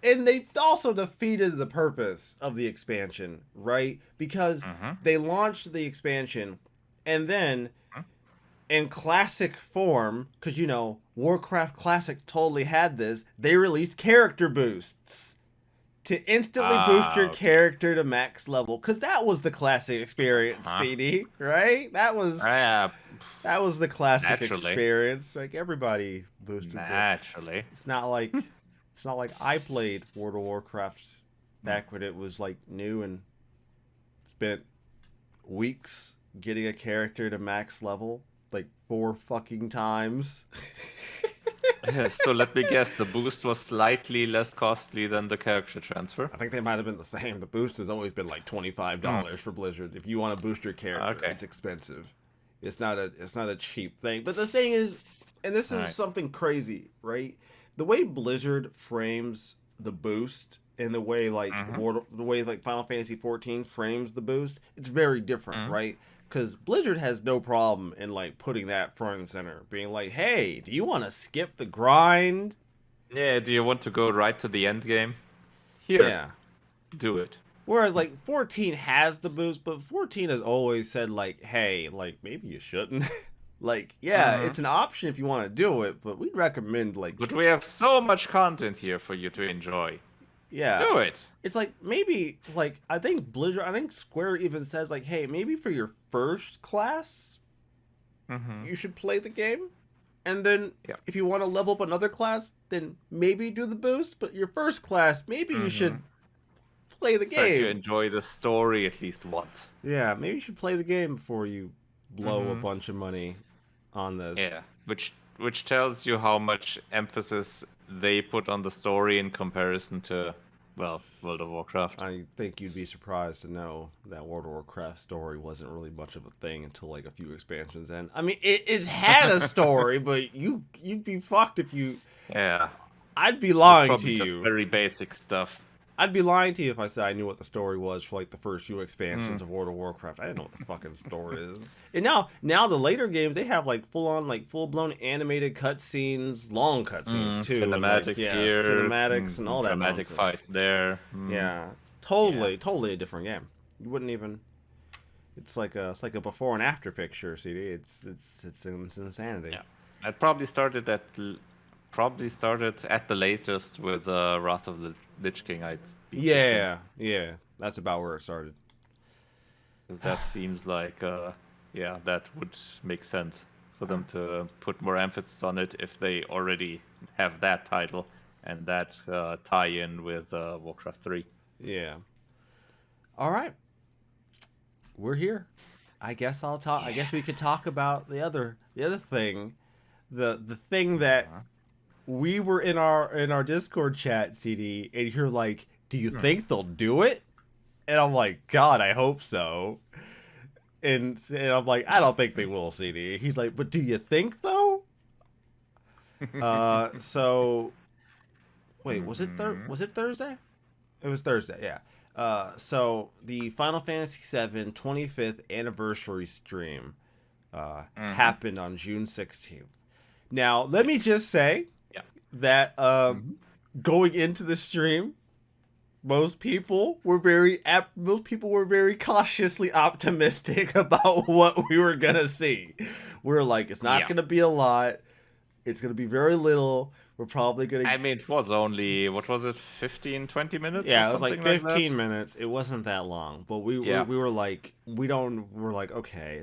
and they also defeated the purpose of the expansion, right? Because they launched the expansion, and then, in classic form, because, Warcraft Classic totally had this, they released character boosts to instantly boost your character to max level. Because that was the classic experience, CD, right? That was the classic experience. Like, everybody boosted it. It's not like I played World of Warcraft back when it was like new and spent weeks getting a character to max level like 4 fucking times. So let me guess, the boost was slightly less costly than the character transfer? I think they might have been the same. The boost has always been like $25 for Blizzard. If you want to boost your character, it's expensive. It's not a cheap thing. But the thing is, and this is something crazy, right? The way Blizzard frames the boost and the way Final Fantasy XIV frames the boost, it's very different, right? Because Blizzard has no problem in like putting that front and center, being like, "Hey, do you want to skip the grind? Yeah, do you want to go right to the end game? Here, do it." Whereas like 14 has the boost, but 14 has always said like, "Hey, like maybe you shouldn't." Like, it's an option if you want to do it, but we'd recommend like. But we have so much content here for you to enjoy. Yeah, do it. It's like maybe like I think Square even says like, hey, maybe for your first class, you should play the game, and then if you want to level up another class, then maybe do the boost. But your first class, maybe you should play the game. You enjoy the story at least once. Yeah, maybe you should play the game before you blow a bunch of money on this. Yeah, which tells you how much emphasis they put on the story in comparison to, World of Warcraft. I think you'd be surprised to know that World of Warcraft story wasn't really much of a thing until like a few expansions in. I mean, it had a story, but you'd be fucked if you. Yeah. I'd be lying to you. Just very basic stuff. I'd be lying to you if I said I knew what the story was for like the first few expansions of World of Warcraft. I didn't know what the fucking story is. And now the later games, they have like full-blown animated cutscenes, long cutscenes too. Cinematics here. Cinematics and all that dramatic fights there. Yeah. Totally a different game. You wouldn't even it's like a before and after picture, CD. It's insanity. Yeah. It probably started at the latest with Wrath of the Lich King. Yeah, that's about where it started. Because that seems like, that would make sense for them to put more emphasis on it if they already have that title and that tie-in with Warcraft 3. Yeah. All right, we're here. I guess I'll talk. I guess we could talk about the other thing, the thing that. We were in our Discord chat, CD, and you're like, do you think they'll do it? And I'm like, God, I hope so. And I'm like, I don't think they will, CD. He's like, but do you think, though? So, wait, was it Thursday? It was Thursday, yeah. So, the Final Fantasy VII 25th anniversary stream happened on June 16th. Now, let me just say Yeah. that going into the stream, most people were very cautiously optimistic about what we were gonna see. We were like, it's not gonna be a lot. It's gonna be very little. We're probably gonna. I mean, it was only, what was it, 15, 20 minutes or Yeah, it was something like like 15 that? minutes. It wasn't that long, but we were like, we're like, okay.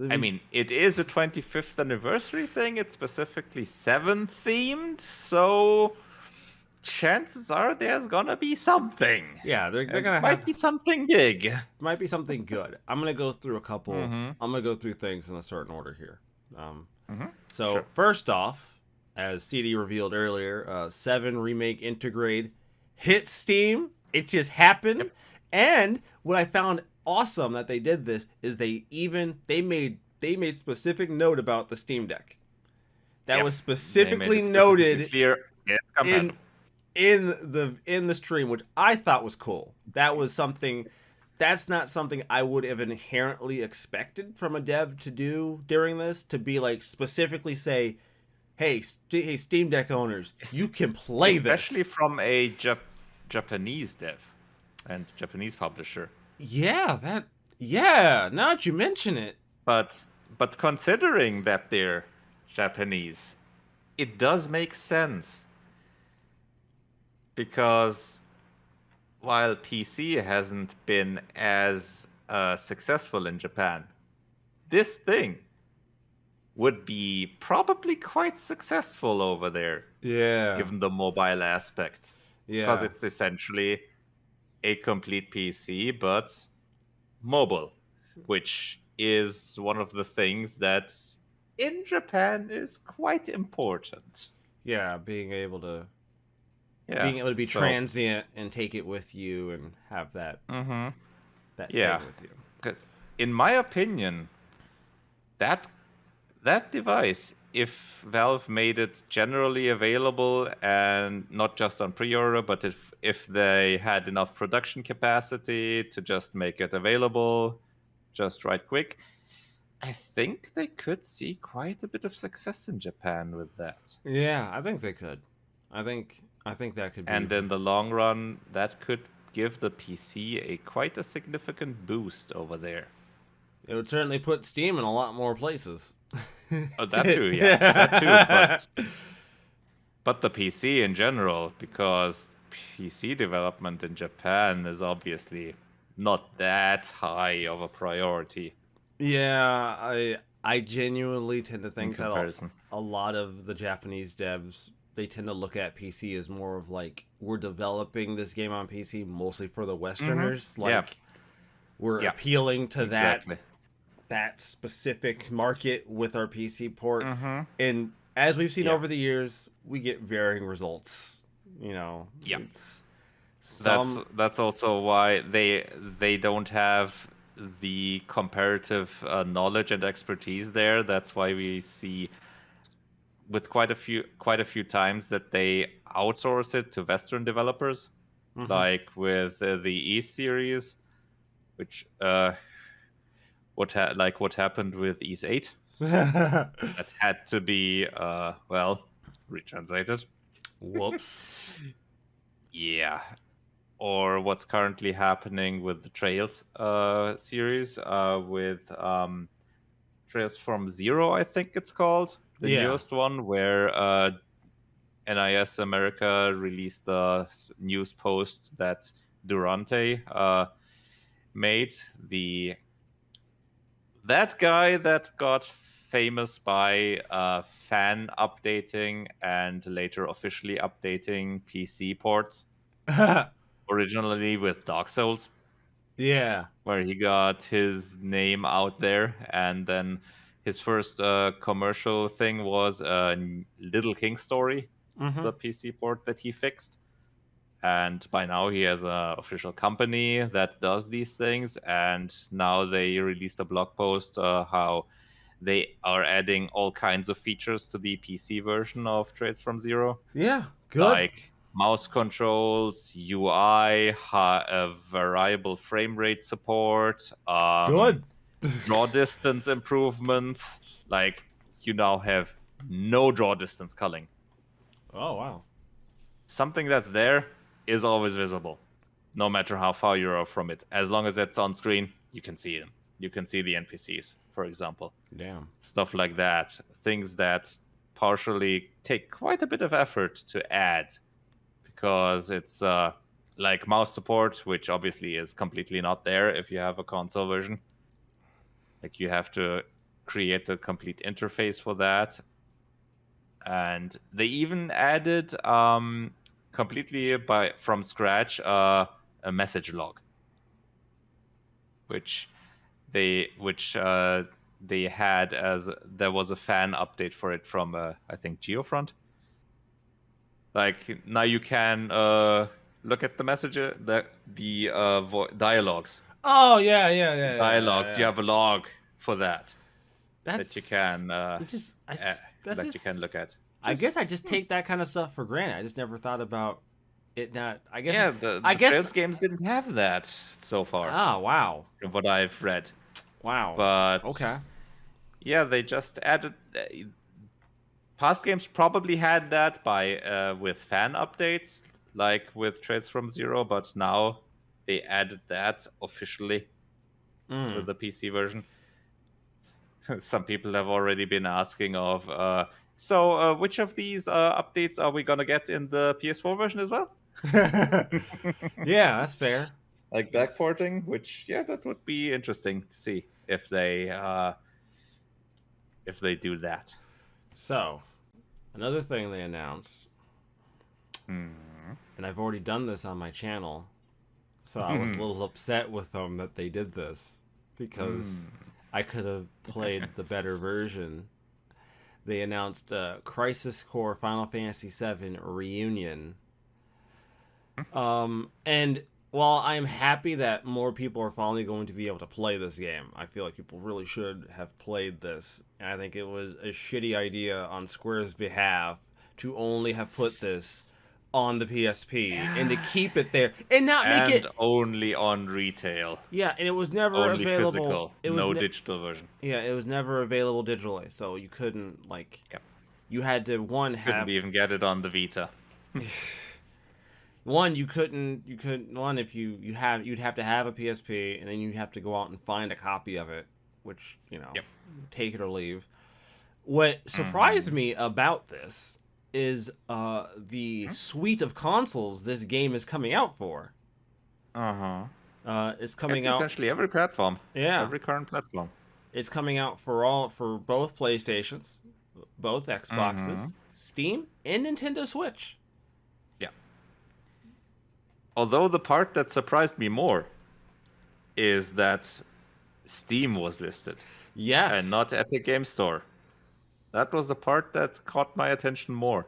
I mean, it is a 25th anniversary thing. It's specifically 7 themed, so chances are there's gonna be something. Yeah, they're It gonna might be something big. Might be something good. I'm gonna go through a couple. Mm-hmm. I'm gonna go through things in a certain order here. So Sure. first off, as CD revealed earlier, 7 Remake Integrate hit Steam. It just happened. Yep. And what I found awesome that they did this is they made specific note about the Steam Deck. That was specifically noted clear. in the stream, which I thought was cool. That's not something I would have inherently expected from a dev to do during this, to be like specifically say, hey, Steam Deck owners, you can play especially this. from a Japanese dev and Japanese publisher. Yeah, now that you mention it. But considering that they're Japanese, it does make sense. Because while PC hasn't been as successful in Japan, this thing would be probably quite successful over there. Yeah. Given the mobile aspect. Yeah. Because it's essentially a complete PC, but mobile, which is one of the things that in Japan is quite important. Yeah, being able to be transient and take it with you and have that thing with you. Because in my opinion, that device, if Valve made it generally available and not just on pre-order, but if they had enough production capacity to just make it available just right quick, I think they could see quite a bit of success in Japan with that. Yeah, I think they could. I think that could be. And in the long run, that could give the PC quite a significant boost over there. It would certainly put Steam in a lot more places. Oh, that too, yeah. That too, but the PC in general, because PC development in Japan is obviously not that high of a priority. Yeah, I genuinely tend to think that a lot of the Japanese devs, they tend to look at PC as more of like, we're developing this game on PC mostly for the Westerners. Mm-hmm. Like, we're appealing to that specific market with our PC port. Mm-hmm. And as we've seen over the years, we get varying results. You know, that's also why they don't have the comparative knowledge and expertise there. That's why we see with quite a few times that they outsource it to Western developers, like with the E series, which what happened with Ys 8 that had to be retranslated. Whoops. Yeah. Or what's currently happening with the Trails series, with Trails from Zero, I think it's called, the newest one, where NIS America released the news post that Durante made, that guy that got famous by fan updating and later officially updating PC ports. Originally with Dark Souls. Yeah. Where he got his name out there, and then his first commercial thing was Little King Story, the PC port that he fixed. And by now he has an official company that does these things, and now they released a blog post how they are adding all kinds of features to the PC version of Trails from Zero. Yeah, good. Like mouse controls, UI, variable frame rate support, good draw distance improvements. Like, you now have no draw distance culling. Oh, wow. Something that's there is always visible, no matter how far you are from it. As long as it's on screen, you can see them. You can see the NPCs, for example. Damn. Stuff like that. Things that partially take quite a bit of effort to add, because it's like mouse support, which obviously is completely not there if you have a console version. Like, you have to create a complete interface for that. And they even added completely from scratch a message log, which they had as there was a fan update for it from I think Geofront. Like, now you can look at the message, the dialogues. Oh, yeah. Dialogues. You have a log for that you can that's you can look at. I guess I just take that kind of stuff for granted. I just never thought about it. Not. I guess. The I guess Trails games didn't have that so far. Oh, wow. From what I've read. Wow. But okay. Yeah, they just added. Past games probably had that with fan updates, like with Trails from Zero, but now they added that officially with the PC version. Some people have already been asking so which of these updates are we gonna get in the PS4 version as well? Yeah, that's fair. Like backporting, which that would be interesting to see if they do that. So, another thing they announced, and I've already done this on my channel, so I was a little upset with them that they did this, because I could have played the better version. They announced Crisis Core Final Fantasy VII Reunion. And while I'm happy that more people are finally going to be able to play this game, I feel like people really should have played this. And I think it was a shitty idea on Square's behalf to only have put this on the PSP and to keep it there and not make it only on retail. Yeah, and it was never only available. Physical, it was digital version. Yeah, it was never available digitally, so you couldn't you had to couldn't even get it on the Vita. You couldn't if you'd have to have a PSP, and then you'd have to go out and find a copy of it, which take it or leave. What surprised me about this is the suite of consoles this game is coming out for. It's coming out essentially every platform. Yeah, every current platform. It's coming out for both PlayStations, both Xboxes, Steam, and Nintendo Switch. Although the part that surprised me more is that Steam was listed. Yes. And not Epic Game Store. That was the part that caught my attention more.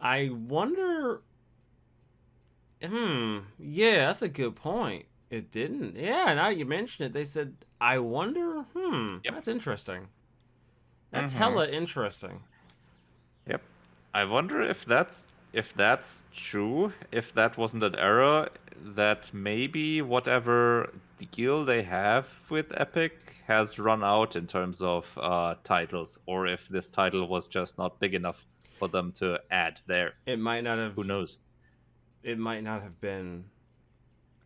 I wonder... Yeah, that's a good point. It didn't. Yeah, now you mention it, they said, I wonder... That's interesting. That's hella interesting. Yep. I wonder if that's true, if that wasn't an error, that maybe whatever deal they have with Epic has run out in terms of titles, or if this title was just not big enough for them to add there. It might not have. Who knows? It might not have been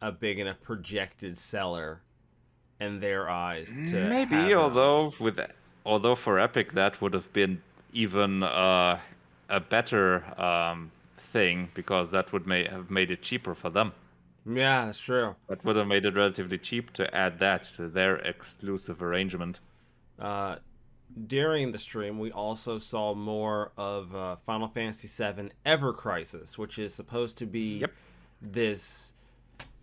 a big enough projected seller in their eyes to maybe, although for Epic that would have been even a better thing, because that would have made it cheaper for them. Yeah, that's true. That would have made it relatively cheap to add that to their exclusive arrangement. During the stream, we also saw more of Final Fantasy VII Ever Crisis, which is supposed to be this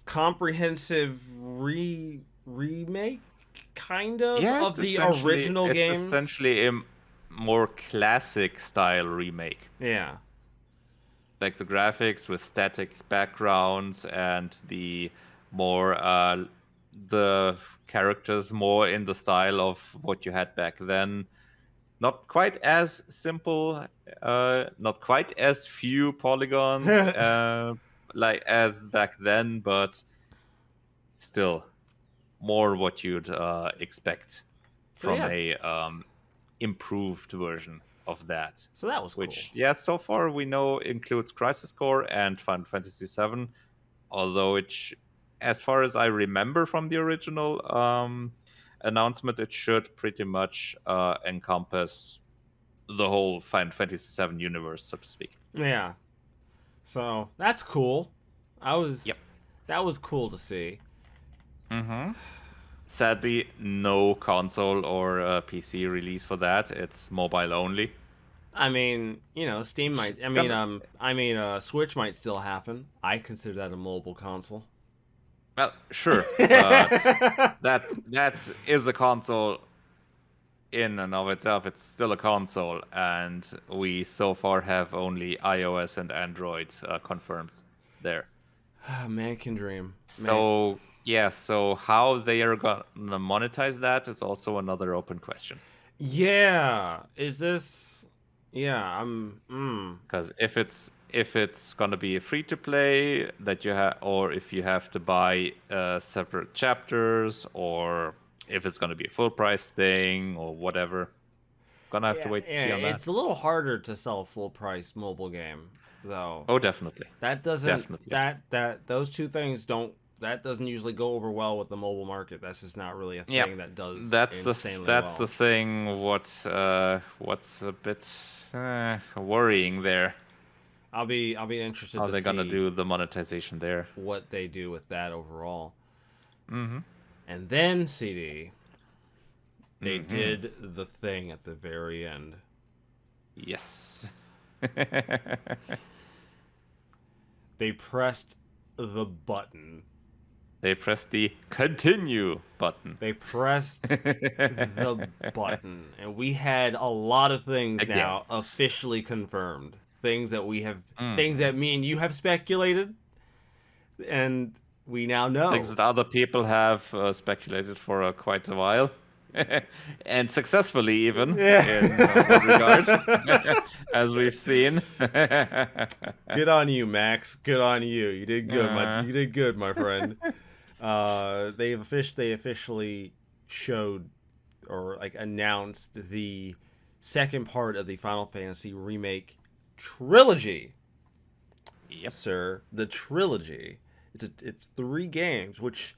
comprehensive remake, kind of the original games. It's essentially a more classic style remake. Yeah. Like the graphics with static backgrounds and the more the characters more in the style of what you had back then. Not quite as simple, not quite as few polygons like as back then, but still more what you'd expect from a improved version of that. So that was cool. Which, yeah, so far we know includes Crisis Core and Final Fantasy VII, although as far as I remember from the original announcement, it should pretty much encompass the whole Final Fantasy VII universe, so to speak. Yeah. So that's cool. Yep. That was cool to see. Mm-hmm. Sadly, no console or PC release for that. It's mobile only. I mean, Steam might. Switch might still happen. I consider that a mobile console. Well, sure, but that is a console in and of itself. It's still a console, and we so far have only iOS and Android confirmed there. Man can dream. So yeah, so how they are gonna monetize that is also another open question. Yeah, is this? Yeah, Because if it's gonna be free to play that you have, or if you have to buy separate chapters, or if it's gonna be a full price thing or whatever, gonna have to wait and see on that. It's a little harder to sell a full price mobile game, though. Oh, definitely. That doesn't that those two things doesn't usually go over well with the mobile market. That's just not really a thing that does. That's the thing. What's a bit worrying there. I'll be interested. How they're gonna do the monetization there? What they do with that overall. Mm-hmm. And then CD, they did the thing at the very end. Yes. They pressed the button. They pressed the continue button. They pressed the button. And we had a lot of things now officially confirmed. Things that we have, things that me and you have speculated. And we now know. Things that other people have speculated for quite a while. And successfully, even in one regard, as we've seen. Good on you, Max. Good on you. You did good. You did good, my friend. They officially showed or announced the second part of the Final Fantasy Remake trilogy. Yes, sir. The trilogy. It's 3 games, which.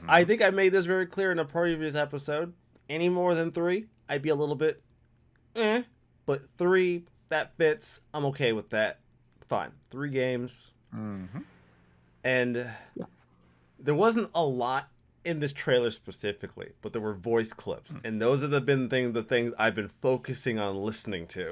I think I made this very clear in a previous episode. Any more than 3, I'd be a little bit, But 3, that fits. I'm okay with that. Fine. 3 games. Mm-hmm. And there wasn't a lot in this trailer specifically, but there were voice clips. And those have been the things I've been focusing on listening to.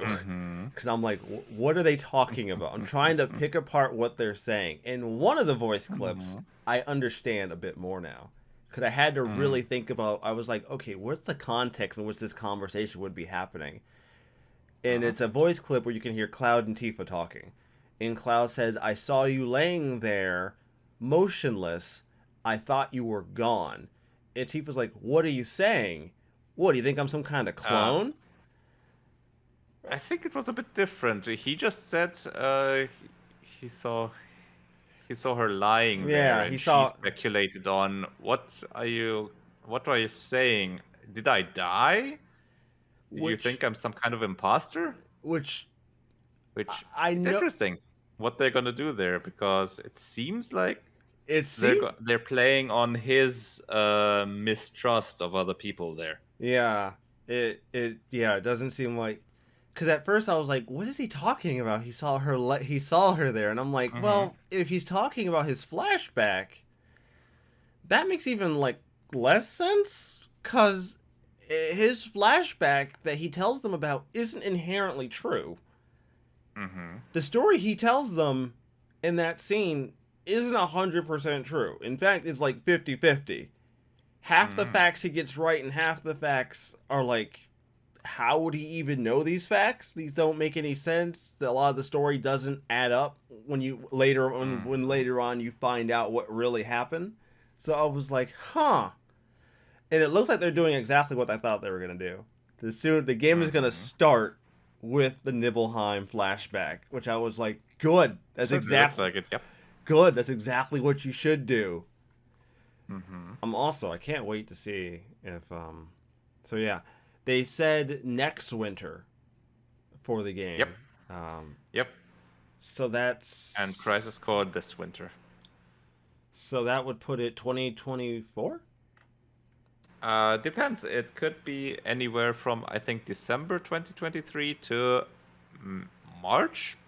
Because I'm like, what are they talking about? I'm trying to pick apart what they're saying. And one of the voice clips, I understand a bit more now. Because I had to really think about, I was like, okay, what's the context in which this conversation would be happening? And it's a voice clip where you can hear Cloud and Tifa talking. And Cloud says, I saw you laying there, motionless. I thought you were gone. And Tifa's like, what are you saying? What, do you think I'm some kind of clone? I think it was a bit different. He just said he saw her lying there, and she speculated on what are you saying? Did I die? Do you think I'm some kind of imposter? Which it's interesting what they're gonna do there, because it seems like they're playing on his mistrust of other people there. Yeah, it doesn't seem like, because at first I was like, what is he talking about? He saw her there, and I'm like, well, if he's talking about his flashback, that makes even less sense, because his flashback that he tells them about isn't inherently true. The story he tells them in that scene isn't 100% true. In fact, it's 50-50. Half the facts he gets right, and half the facts are how would he even know these facts? These don't make any sense. A lot of the story doesn't add up when later on you find out what really happened. So I was like, huh. And it looks like they're doing exactly what I thought they were going to do. The game is going to start with the Nibelheim flashback, which I was like, good. That's exactly looks like it, yep. Good. That's exactly what you should do. I can't wait to see if so yeah. They said next winter for the game. Yep. Yep. So that's... And Crisis Core this winter. So that would put it 2024? Depends. It could be anywhere from, I think, December 2023 to March.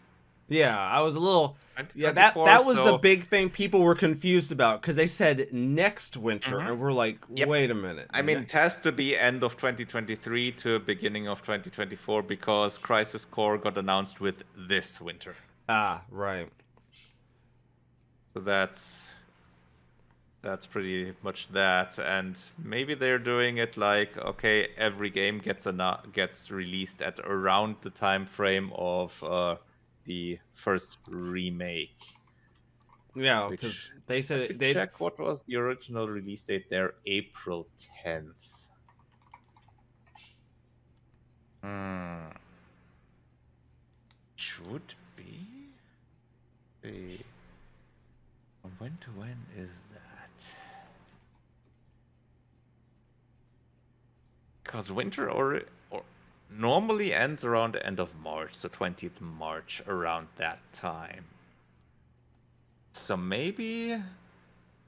Yeah, I was a little... Yeah, that was the big thing people were confused about, because they said next winter, and we're like, wait a minute. I mean, it has to be end of 2023 to beginning of 2024, because Crisis Core got announced with this winter. Ah, right. So that's pretty much that, and maybe they're doing it like, okay, every game gets released at around the time frame of the first remake. Yeah, because they said they check what was the original release date there, April 10th. Should be. From when to when is that? Because winter or normally ends around the end of March, so 20th March, around that time. So maybe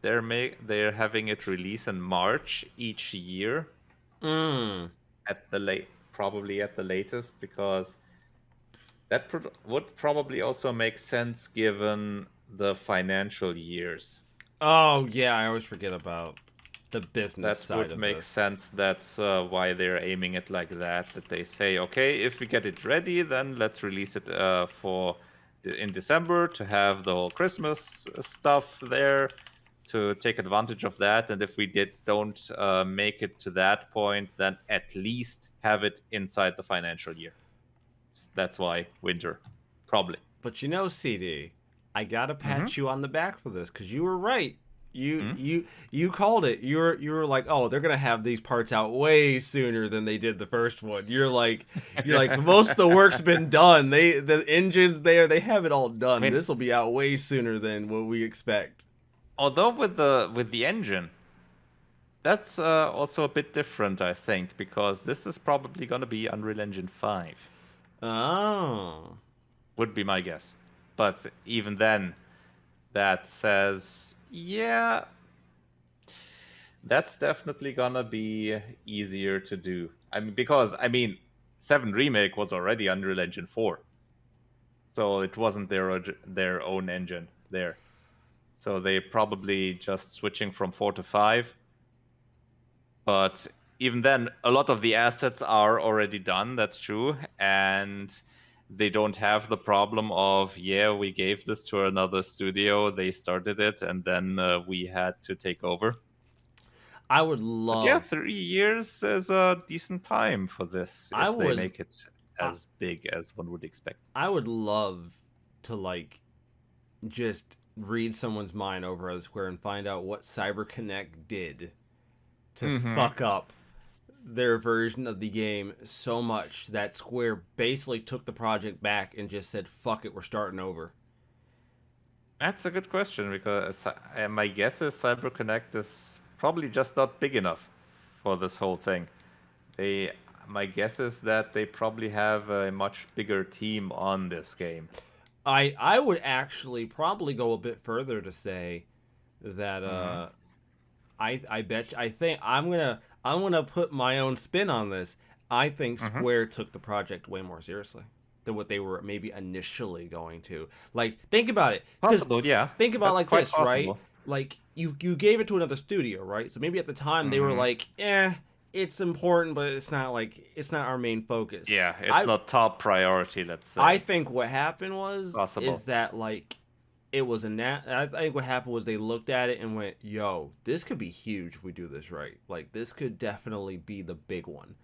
they're having it release in March each year. Probably at the latest, because that would probably also make sense given the financial years. Oh yeah, I always forget about the business side of this. That would make sense. That's why they're aiming it like that. That they say, okay, if we get it ready, then let's release it in December to have the whole Christmas stuff there, to take advantage of that. And if we don't make it to that point, then at least have it inside the financial year. That's why winter, probably. But you know, CD, I gotta pat you on the back for this, because you were right. You called it. You were like, oh, they're gonna have these parts out way sooner than they did the first one. You're like most of the work's been done. The engine's there. They have it all done. I mean, this will be out way sooner than what we expect. Although with the engine, that's also a bit different, I think, because this is probably gonna be Unreal Engine 5. Oh, would be my guess. But even then, that says, yeah, that's definitely gonna be easier to do. I mean, because 7 Remake was already Unreal Engine 4, so it wasn't their own engine there. So they probably just switching from 4 to 5. But even then, a lot of the assets are already done. That's true, and they don't have the problem of, we gave this to another studio, they started it, and then we had to take over. I would love... But 3 years is a decent time for this, if they make it as big as one would expect. I would love to, just read someone's mind over at Square and find out what CyberConnect did to fuck up their version of the game so much that Square basically took the project back and just said, fuck it, we're starting over. That's a good question, because my guess is CyberConnect is probably just not big enough for this whole thing. My guess is that they probably have a much bigger team on this game. I would actually probably go a bit further to say that I think I'm gonna put my own spin on this. I think Square took the project way more seriously than what they were maybe initially going to. Think about it. Possible, yeah. Think about That's this, possible. right? You gave it to another studio, right? So maybe at the time they were like, it's important, but it's not our main focus. Yeah, it's not top priority, let's say. I think what happened is that it was I think what happened was they looked at it and went, yo, this could be huge if we do this right. This could definitely be the big one.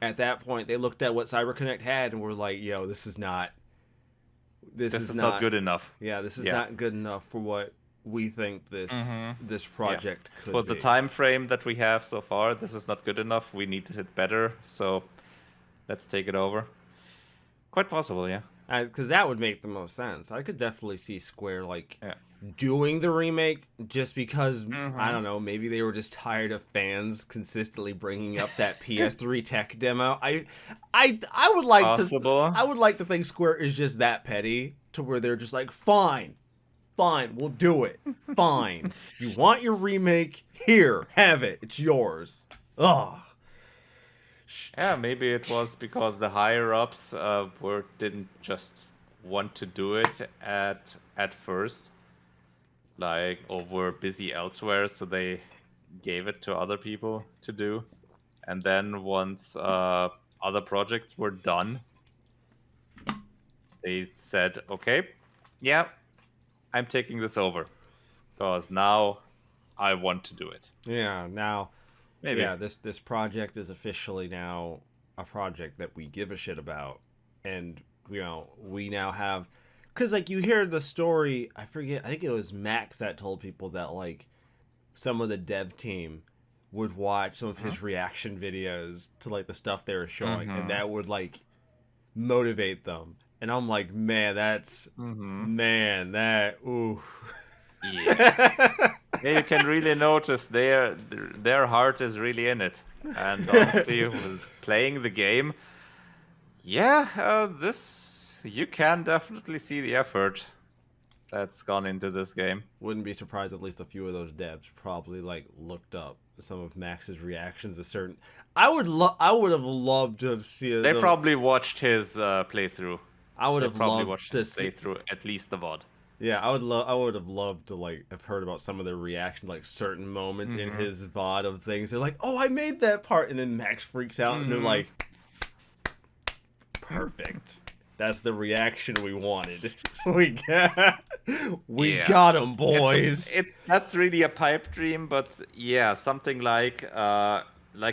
At that point, they looked at what CyberConnect had and were like, yo, this is not good enough. Yeah, this is not good enough for what we think this project could be. For the time frame that we have so far, this is not good enough. We need to hit better, so let's take it over. Quite possible, yeah. Because that would make the most sense. I could definitely see Square doing the remake just because I don't know, maybe they were just tired of fans consistently bringing up that PS3 tech demo. I would like Possible. to think Square is just that petty to where they're just like, fine, we'll do it. Fine. If you want your remake, here, have it. It's yours. Ugh. Yeah, maybe it was because the higher ups didn't just want to do it at first, like, or were busy elsewhere, so they gave it to other people to do, and then once other projects were done, they said, "Okay, yeah, I'm taking this over, because now I want to do it." Yeah, now, Maybe. yeah, this project is officially now a project that we give a shit about, and we now have, because like you hear the story, I think it was Max that told people that like some of the dev team would watch some of his reaction videos to like the stuff they were showing, and that would like motivate them. And I'm like, man, ooh. Yeah. You can really notice their heart is really in it. And honestly, with playing the game, you can definitely see the effort that's gone into this game. Wouldn't be surprised at least a few of those devs probably like looked up some of Max's reactions to certain. I would have loved to have seen. They probably watched his playthrough. I would have probably loved watched to his playthrough, at least the VOD. Yeah, I would have loved to like have heard about some of their reaction, like certain moments in his VOD of things. They're like, "Oh, I made that part," and then Max freaks out, and they're like, "Perfect. That's the reaction we wanted. we got him, boys." That's really a pipe dream, but yeah, something like a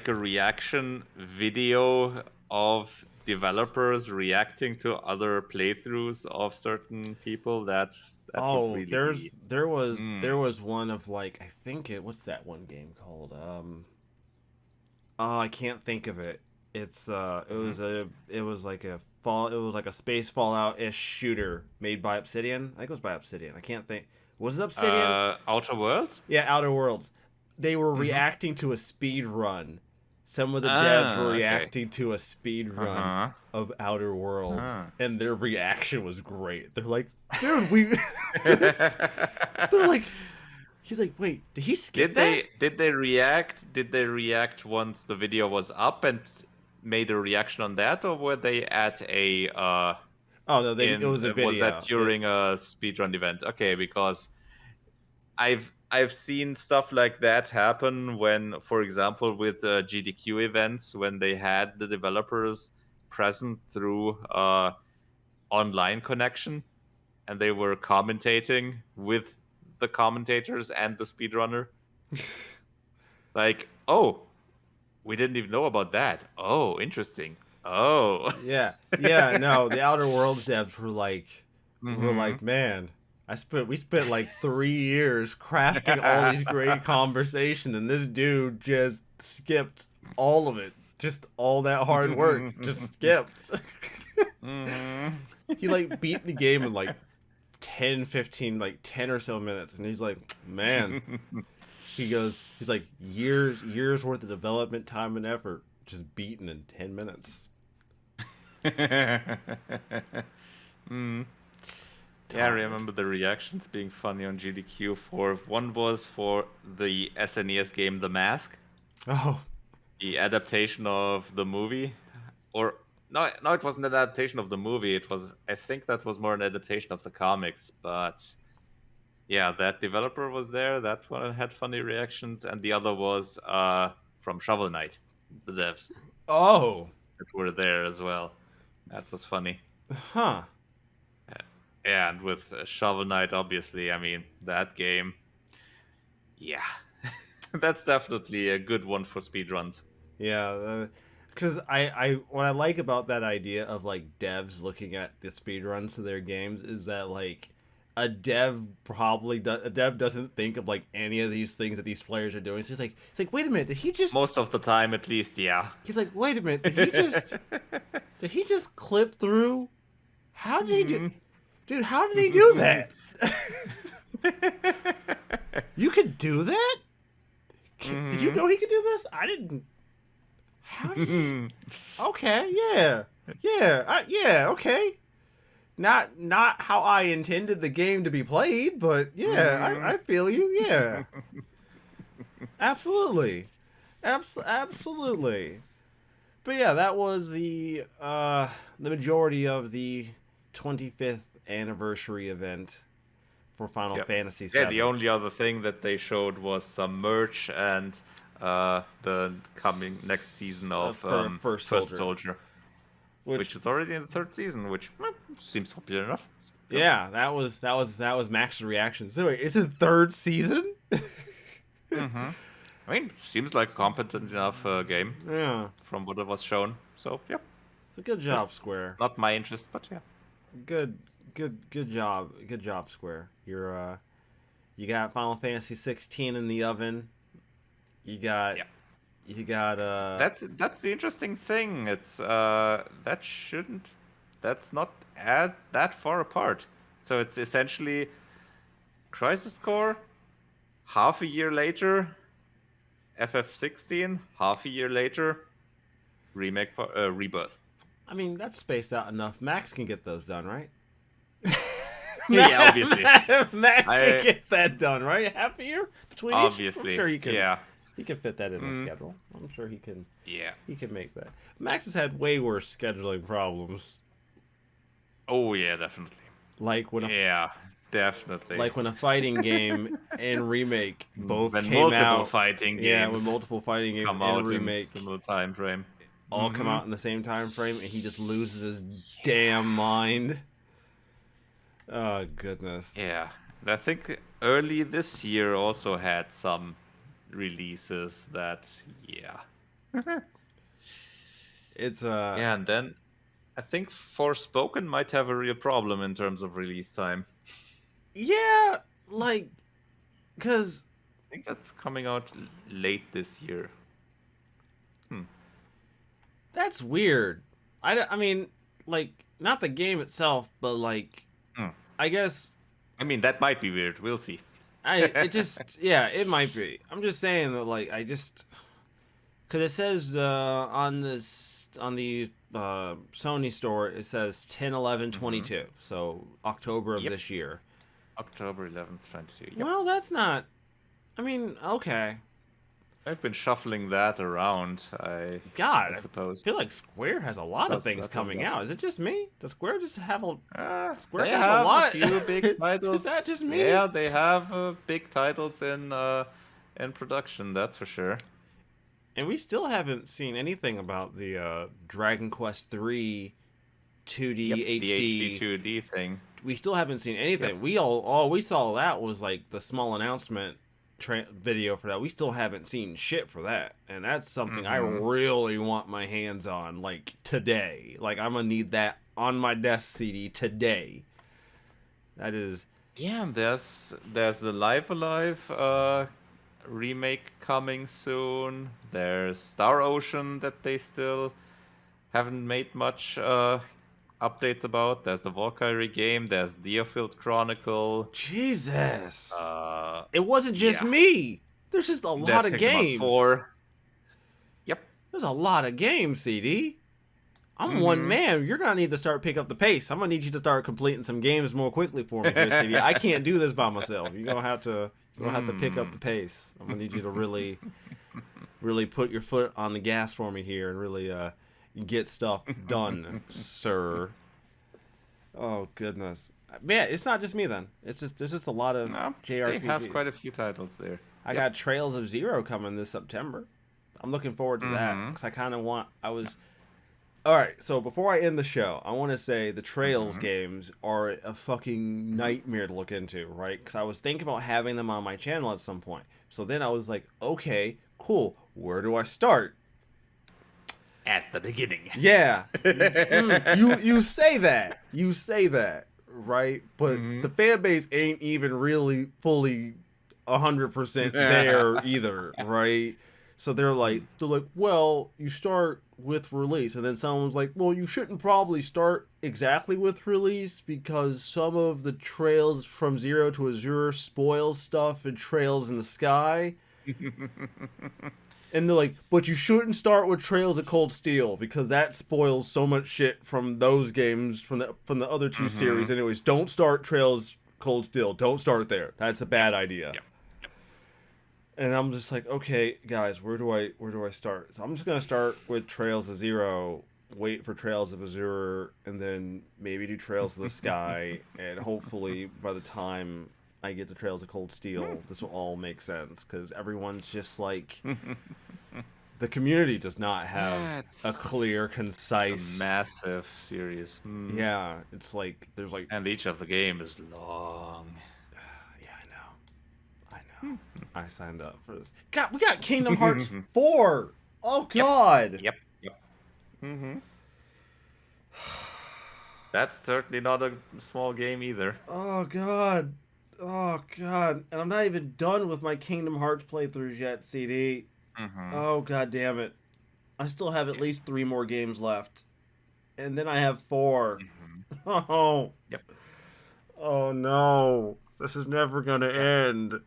reaction video of developers reacting to other playthroughs of certain people. That would really there was one of like, I think what's that one game called? I can't think of it. It's it was like a space Fallout-ish shooter made by Obsidian. I think it was by Obsidian. I can't think. Was it Obsidian? Outer Worlds? Yeah, Outer Worlds. They were reacting to a speed run. Some of the devs were reacting to a speed run of Outer Worlds, and their reaction was great. They're like, "Dude, they're like, he's like, wait, did he skip that?" Did they react? Did they react once the video was up and made a reaction on that, or were they at a? Oh no, it was a video. Was that during a speedrun event? Okay, because I've seen stuff like that happen when, for example, with GDQ events, when they had the developers present through online connection, and they were commentating with the commentators and the speedrunner. Like, oh, we didn't even know about that. Oh, interesting. Oh. Yeah. No, the Outer Worlds devs were like, man, we spent like 3 years crafting all these great conversations, and this dude just skipped all of it. Just all that hard work, just skipped. He like beat the game in like 10 or so minutes, and he's like, man. He's like, years worth of development time and effort just beaten in 10 minutes. Yeah, I remember the reactions being funny on GDQ. One was for the SNES game The Mask. Oh. The adaptation of the movie. Or no, it wasn't an adaptation of the movie. I think that was more an adaptation of the comics, but yeah, that developer was there. That one had funny reactions, and the other was from Shovel Knight, the devs. Oh. That were there as well. That was funny. Huh. Yeah, and with Shovel Knight, obviously, I mean, that game, yeah. That's definitely a good one for speedruns. Yeah, because what I like about that idea of like devs looking at the speedruns of their games is that like a dev doesn't think of like any of these things that these players are doing. So he's like, wait a minute, did he just? Most of the time, at least, yeah. He's like, wait a minute, did he just clip through? How did he do? Dude, how did he do that? You could do that? Did you know he could do this? I didn't. How did he? Okay, yeah. Yeah, okay. Not how I intended the game to be played, but yeah, I feel you, yeah. Absolutely. Absolutely. But yeah, that was the majority of the 25th anniversary event for Final Fantasy VII. Yeah, the only other thing that they showed was some merch and the coming next season of First Soldier. Which is already in the third season, which seems popular enough. Yeah, that was Max's reaction. So wait, it's a third season? I mean, seems like a competent enough game. Yeah. From what was shown. So yeah. It's a good job, Square. Not my interest, but yeah. Good job. Good job, Square. You got Final Fantasy 16 in the oven. You got that's the interesting thing. It's that's not that far apart. So it's essentially Crisis Core, half a year later, FF16, half a year later, Remake Rebirth. I mean, that's spaced out enough. Max can get those done, right? Yeah, obviously. Max can get that done, right? Half a year between obviously. I'm sure he can. Yeah. He can fit that in his schedule. I'm sure he can. Yeah. He can make that. Max has had way worse scheduling problems. Oh yeah, definitely. Definitely. Like when a fighting game and Remake both when came multiple out. Fighting games. Yeah, when multiple fighting games and Remake in similar time frame. All come out in the same time frame, and he just loses his damn mind. Oh goodness. Yeah, and I think early this year also had some releases that it's yeah, and then I think Forspoken might have a real problem in terms of release time. Yeah, like, cause I think that's coming out late this year. That's weird. I mean, like, not the game itself, but like, I guess. I mean, that might be weird. We'll see. It might be. I'm just saying that, like, because it says on the Sony store, it says 10/11/22, so October of this year. October 11th, 22. Yep. Well, that's not. I mean, okay. I've been shuffling that around. I suppose. I feel like Square has a lot of things coming out. Is it just me? Does Square just have Square they has have a lot? A few big titles. Is that just me? Yeah, they have big titles in production. That's for sure. And we still haven't seen anything about the Dragon Quest III 2D HD. The HD 2D thing. We still haven't seen anything. Yep. All we saw that was like the small announcement video for that. We still haven't seen shit for that, and that's something I really want my hands on, like today. Like I'm gonna need that on my desk CD today. That is. Yeah, and there's the Live Alive remake coming soon. There's Star Ocean that they still haven't made much updates about. There's the Valkyrie game. There's Deerfield Chronicle. Jesus. It wasn't just me. There's just a lot of games. 4. Yep. There's a lot of games, CD. I'm one man. You're going to need to start pick up the pace. I'm going to need you to start completing some games more quickly for me here, CD. I can't do this by myself. You're going to have to pick up the pace. I'm going to need you to really put your foot on the gas for me here and really get stuff done, sir. Oh goodness, man! It's not just me then. It's just there's just a lot of JRPGs. They have quite a few titles there. I got Trails of Zero coming this September. I'm looking forward to that because I kind of want. All right. So before I end the show, I want to say the Trails games are a fucking nightmare to look into, right? Because I was thinking about having them on my channel at some point. So then I was like, okay, cool. Where do I start? At the beginning. Yeah. You say that. You say that, right? But the fan base ain't even really fully 100% there either, right? So they're like, well, you start with release, and then someone's like, well, you shouldn't probably start exactly with release because some of the trails from Zero to Azure spoils stuff and trails in the sky. And they're like, but you shouldn't start with Trails of Cold Steel because that spoils so much shit from those games from the other two series. Anyways, don't start Trails Cold Steel. Don't start there. That's a bad idea. Yep. And I'm just like, okay, guys, where do I start? So I'm just gonna start with Trails of Zero, wait for Trails of Azure, and then maybe do Trails of the Sky, and hopefully by the time I get the Trails of Cold Steel, this will all make sense because everyone's just like, the community does not have a clear, concise, massive series. Yeah, it's like there's like, and each of the game is long. I know. I signed up for this. God, we got Kingdom Hearts 4. Oh God. Yep. That's certainly not a small game either. Oh God. And I'm not even done with my Kingdom Hearts playthroughs yet, CD. Oh God damn it. I still have at least 3 more games left. And then I have 4. Oh. Yep. Oh no. This is never gonna end.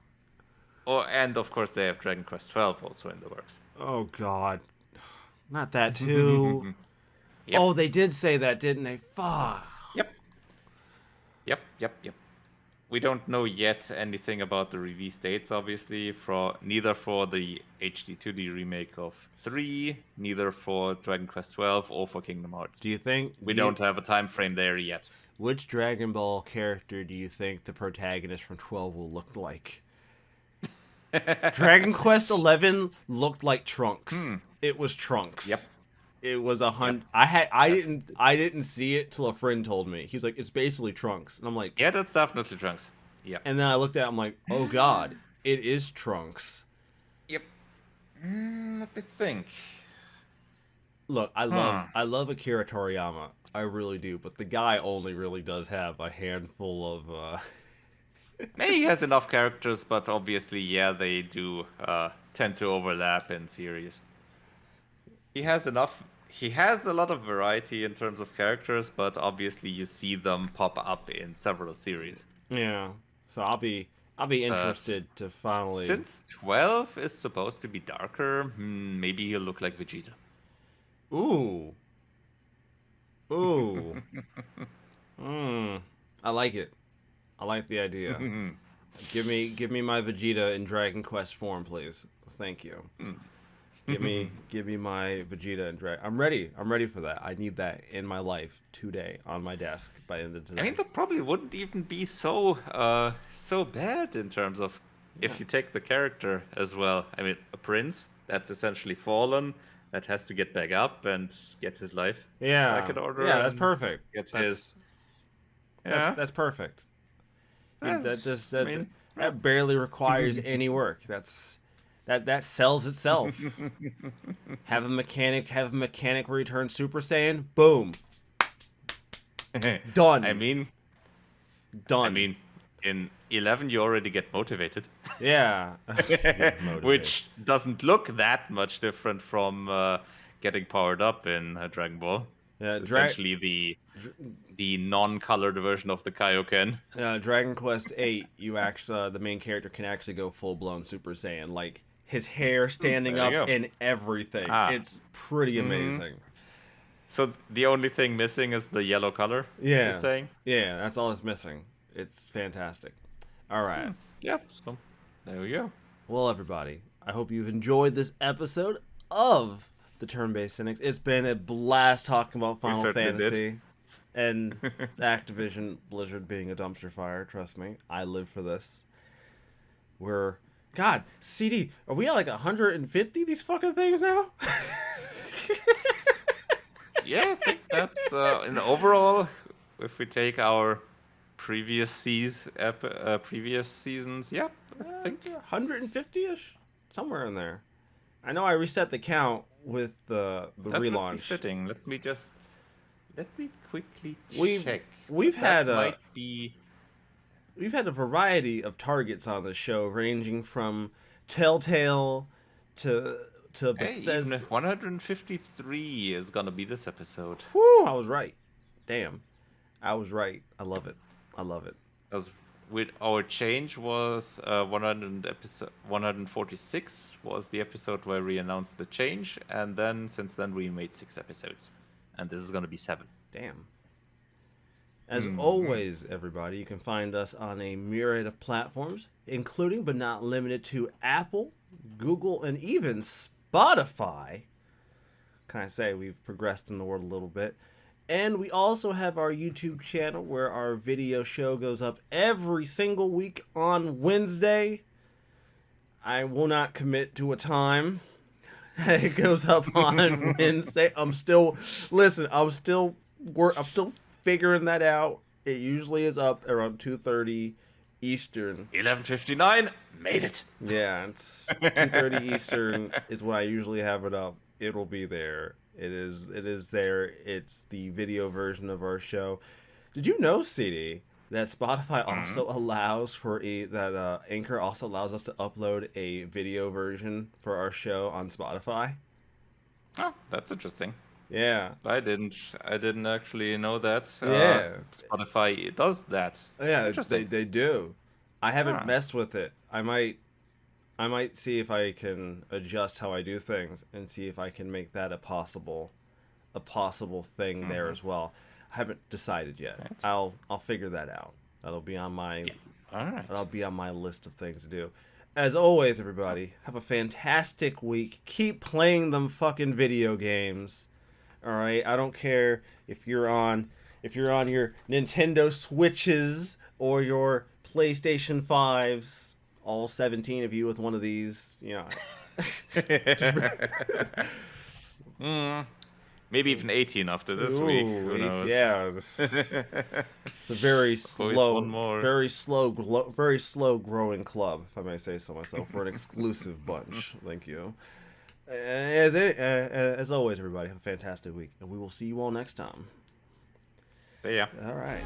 Oh, and of course they have Dragon Quest XII also in the works. Oh God. Not that too. Yep. Oh, they did say that, didn't they? Fuck. Yep. We don't know yet anything about the release dates, obviously, neither for the HD 2D remake of 3, neither for Dragon Quest 12 or for Kingdom Hearts. Do you think we don't have a time frame there yet? Which Dragon Ball character do you think the protagonist from 12 will look like? Dragon Quest 11 looked like Trunks. It was Trunks. Yep. It was 100. Yep. I didn't see it till a friend told me. He was like, "It's basically Trunks," and I'm like, "Yeah, that's definitely Trunks." Yeah. And then I looked at it, I'm like, "Oh God, it is Trunks." Yep. Let me think. Look, I love Akira Toriyama. I really do, but the guy only really does have a handful of. He has enough characters, but obviously, yeah, they do tend to overlap in series. He has enough. He has a lot of variety in terms of characters, but obviously you see them pop up in several series. Yeah, so I'll be interested to finally. Since 12 is supposed to be darker, maybe he'll look like Vegeta. Ooh. I like it. I like the idea. Give me my Vegeta in Dragon Quest form, please. Thank you. Give me my Vegeta and Dragon. I'm ready for that. I need that in my life today on my desk by the end of today. I mean, that probably wouldn't even be so bad in terms of if you take the character as well. I mean, a prince that's essentially fallen, that has to get back up and get his life back in order. Yeah, that's perfect. That's perfect. That barely requires any work. That sells itself. Have a mechanic return Super Saiyan. Boom. Done. Done. I mean, in 11 you already get motivated. Yeah. Which doesn't look that much different from getting powered up in Dragon Ball. Yeah, it's essentially the non-colored version of the Kaioken. Dragon Quest 8, you actually the main character can actually go full-blown Super Saiyan, like his hair standing up and everything. It's pretty amazing. So the only thing missing is the yellow color. Yeah, you're saying? Yeah, that's all that's missing. It's fantastic. All right. Yep. So there we go. Well, everybody, I hope you've enjoyed this episode of the Turn-Based Cynics. It's been a blast talking about Final Fantasy and Activision Blizzard being a dumpster fire. Trust me, I live for this. God, CD, are we at like 150 these fucking things now? Yeah, I think that's in overall. If we take our previous seasons, yep, I think 150ish, somewhere in there. I know I reset the count with the relaunch. Would be fitting. Let me quickly check. We've had a variety of targets on the show, ranging from Telltale to to Hey, Bethesda. even 153 is gonna be this episode. Whew, I was right. Damn, I was right. I love it. I love it. Because with our change was 146 was the episode where we announced the change, and then since then we made 6 episodes, and this is gonna be 7. Damn. As always, everybody, you can find us on a myriad of platforms, including but not limited to Apple, Google, and even Spotify. Can I say we've progressed in the world a little bit? And we also have our YouTube channel where our video show goes up every single week on Wednesday. I will not commit to a time. It goes up on Wednesday. I'm still figuring that out. It usually is up around 2:30 Eastern. 11:59, made it. Yeah, it's 2:30 Eastern is when I usually have it up. It'll be there. It is there. It's the video version of our show. Did you know, CD, that Spotify also allows Anchor also allows us to upload a video version for our show on Spotify? Oh, that's interesting. Yeah. I didn't actually know that. Yeah. Spotify does that. Yeah, they do. I haven't messed with it. I might see if I can adjust how I do things and see if I can make that a possible thing there as well. I haven't decided yet. Right. I'll figure that out. That'll be on my That'll be on my list of things to do. As always, everybody, have a fantastic week. Keep playing them fucking video games. All right, I don't care if you're on your Nintendo Switches or your PlayStation 5s, all 17 of you with one of these, you know. Maybe even 18 after this week. Who knows? Yeah. It's a very slow growing club, if I may say so myself. We're an exclusive bunch. Thank you. As always, everybody, have a fantastic week, and we will see you all next time. See ya. All right.